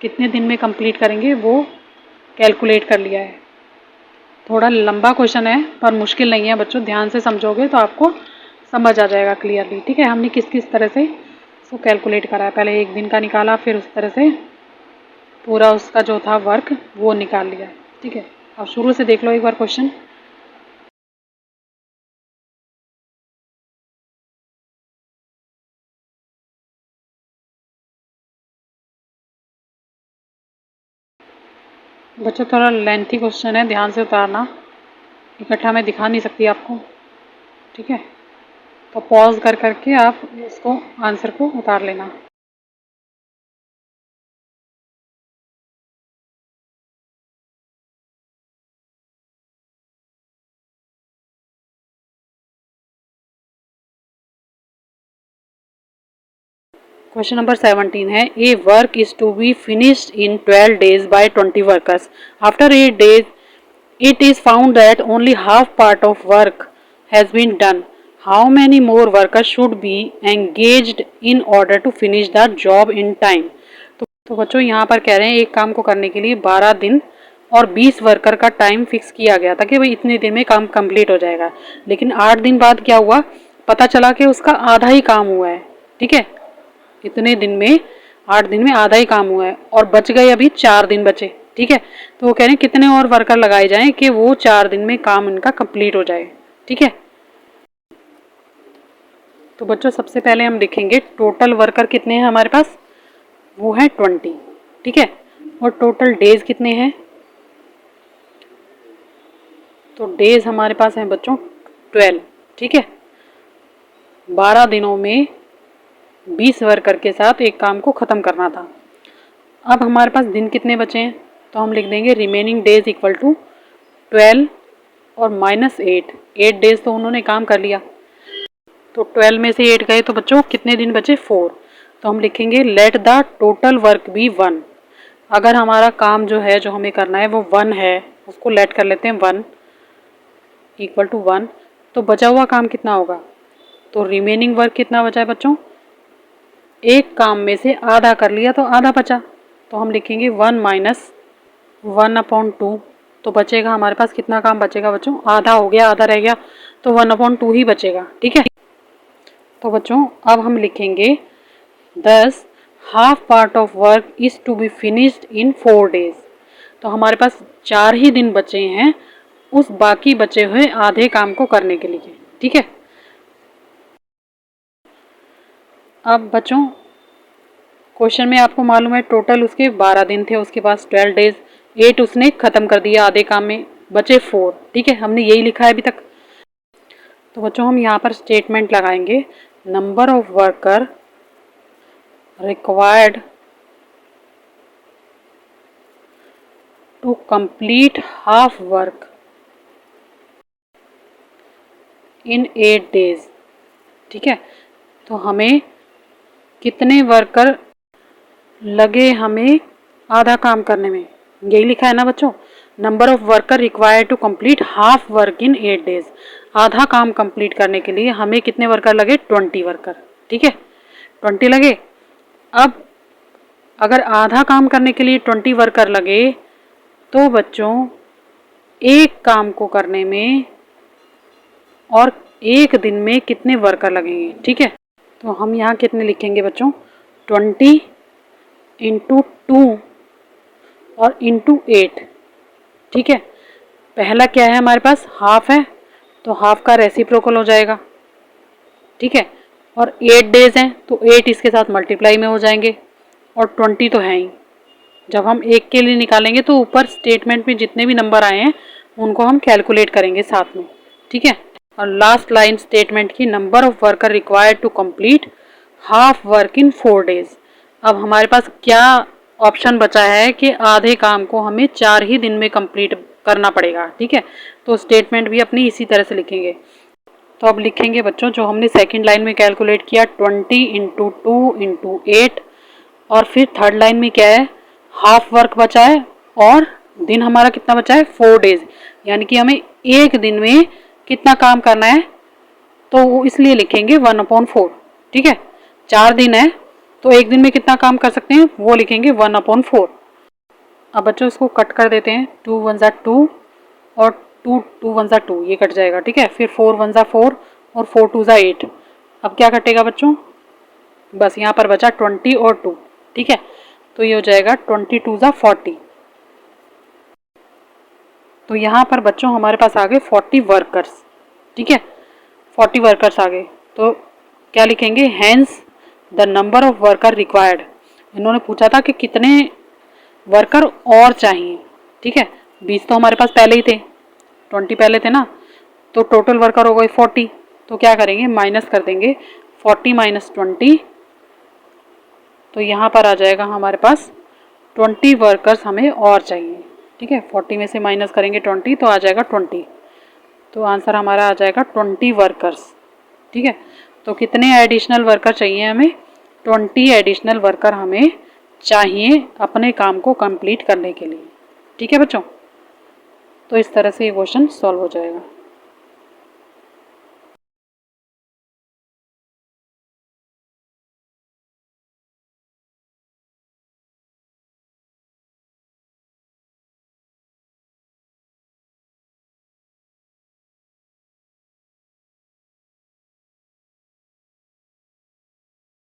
कितने दिन में कंप्लीट करेंगे वो कैलकुलेट कर लिया है। थोड़ा लंबा क्वेश्चन है पर मुश्किल नहीं है बच्चों, ध्यान से समझोगे तो आपको समझ आ जाएगा क्लियरली। ठीक है, हमने किस किस तरह से इसको कैलकुलेट करा है, पहले एक दिन का निकाला, फिर उस तरह से पूरा उसका जो था वर्क वो निकाल लिया। ठीक है, अब शुरू से देख लो एक बार क्वेश्चन। बच्चों थोड़ा लेंथी क्वेश्चन है, ध्यान से उतारना, इकट्ठा मैं दिखा नहीं सकती आपको। ठीक है, तो पॉज कर करके आप इसको आंसर को उतार लेना। क्वेश्चन नंबर 17 है, A work is to be finished in 12 days by 20 workers. After 8 days it is found that only half part of work has been done. How many more workers should be engaged in order to finish the job in time? तो बच्चों यहाँ पर कह रहे हैं एक काम को करने के लिए 12 दिन और 20 वर्कर का टाइम फिक्स किया गया था कि भाई इतने दिन में काम कंप्लीट हो जाएगा। लेकिन 8 दिन बाद क्या हुआ, पता चला कि उसका आधा ही काम हुआ है। ठीक है, इतने दिन में 8 दिन में आधा ही काम हुआ है और बच गए अभी 4 दिन बचे। ठीक है, तो वो कह रहे हैं कितने और वर्कर लगाए जाएं कि वो 4 दिन में काम इनका कंप्लीट हो जाए। ठीक है। तो बच्चों सबसे पहले हम लिखेंगे टोटल वर्कर कितने हैं हमारे पास, वो है 20, ठीक है। और टोटल डेज कितने हैं, तो डेज हमारे पास हैं बच्चों 12, ठीक है। 12 दिनों में 20 वर्कर के साथ एक काम को ख़त्म करना था। अब हमारे पास दिन कितने बचे हैं, तो हम लिख देंगे रिमेनिंग डेज इक्वल टू 12 और -8 डेज तो उन्होंने काम कर लिया, तो 12 में से 8 गए तो बच्चों कितने दिन बचे 4। तो हम लिखेंगे let the total work be 1। अगर हमारा काम जो है जो हमें करना है वो 1 है, उसको लेट कर लेते हैं 1 इक्वल टू 1। तो बचा हुआ काम कितना होगा, तो रिमेनिंग वर्क कितना बचा है बच्चों, एक काम में से आधा कर लिया तो आधा बचा, तो हम लिखेंगे 1 माइनस 1/2। तो बचेगा हमारे पास कितना काम बचेगा बच्चों, आधा हो गया, आधा रह गया, तो 1/2 ही बचेगा, ठीक है। तो बच्चों अब हम लिखेंगे 10 half part of work is to be finished in 4 days. तो हमारे पास 4 ही दिन बचे हैं उस बाकी बचे हुए आधे काम को करने के लिए, ठीक है। अब बच्चों क्वेश्चन में आपको मालूम है टोटल उसके 12 दिन थे, उसके पास 12 डेज, 8 उसने ख़त्म कर दिया आधे काम में, बचे 4, ठीक है। हमने यही लिखा है अभी तक। तो बच्चों हम यहाँ पर स्टेटमेंट लगाएंगे number of worker required to complete half work in 8 days, ठीक है। तो हमें कितने वर्कर लगे हमें आधा काम करने में, यही लिखा है ना बच्चों, number of worker required to complete half work in 8 days. आधा काम कंप्लीट करने के लिए हमें कितने वर्कर लगे, 20 वर्कर, ठीक है, 20 लगे। अब अगर आधा काम करने के लिए 20 वर्कर लगे तो बच्चों एक काम को करने में और एक दिन में कितने वर्कर लगेंगे, ठीक है। तो हम यहाँ कितने लिखेंगे बच्चों, 20 इंटू 2 और इंटू 8, ठीक है। पहला क्या है हमारे पास, हाफ है, तो हाफ का रेसिप्रोकल हो जाएगा, ठीक है। और 8 डेज हैं तो 8 इसके साथ मल्टीप्लाई में हो जाएंगे, और 20 तो है ही। जब हम एक के लिए निकालेंगे तो ऊपर स्टेटमेंट में जितने भी नंबर आए हैं उनको हम कैलकुलेट करेंगे साथ में, ठीक है। और लास्ट लाइन स्टेटमेंट की number of worker required to complete half work in 4 days. अब हमारे पास क्या ऑप्शन बचा है कि आधे काम को हमें 4 ही दिन में कंप्लीट करना पड़ेगा, ठीक है। तो स्टेटमेंट भी अपनी इसी तरह से लिखेंगे। तो अब लिखेंगे बच्चों जो हमने सेकंड लाइन में कैलकुलेट किया 20 इंटू 2 इंटू 8, और फिर थर्ड लाइन में क्या है, हाफ वर्क बचा है और दिन हमारा कितना बचा है, 4 डेज, यानी कि हमें एक दिन में कितना काम करना है, तो वो इसलिए लिखेंगे 1/4, ठीक है। 4 दिन है तो एक दिन में कितना काम कर सकते हैं, वो लिखेंगे 1/4। अब बच्चों इसको कट कर देते हैं, 2 1 ज़ा 2 और 2 2 1 ज़ा 2, ये कट जाएगा, ठीक है। फिर 4 1 ज़ा 4 और 4 2 ज़ा 8। अब क्या कटेगा बच्चों, बस यहाँ पर बचा 20 और 2, ठीक है। तो ये हो जाएगा 22 ज़ा 40। तो यहाँ पर बच्चों हमारे पास आ गए 40 वर्कर्स, ठीक है, 40 वर्कर्स आ गए। तो क्या लिखेंगे, hence the number of worker required. इन्होंने पूछा था कि कितने वर्कर और चाहिए, ठीक है। 20 तो हमारे पास पहले ही थे, 20 पहले थे ना, तो टोटल वर्कर हो गए 40। तो क्या करेंगे, माइनस कर देंगे 40 माइनस 20, तो यहाँ पर आ जाएगा हमारे पास 20 वर्कर्स हमें और चाहिए, ठीक है। 40 में से माइनस करेंगे 20 तो आ जाएगा 20, तो आंसर हमारा आ जाएगा 20 वर्कर्स, ठीक है। तो कितने एडिशनल वर्कर चाहिए हमें, 20 एडिशनल वर्कर हमें चाहिए अपने काम को कंप्लीट करने के लिए, ठीक है बच्चों। तो इस तरह से ये क्वेश्चन सॉल्व हो जाएगा।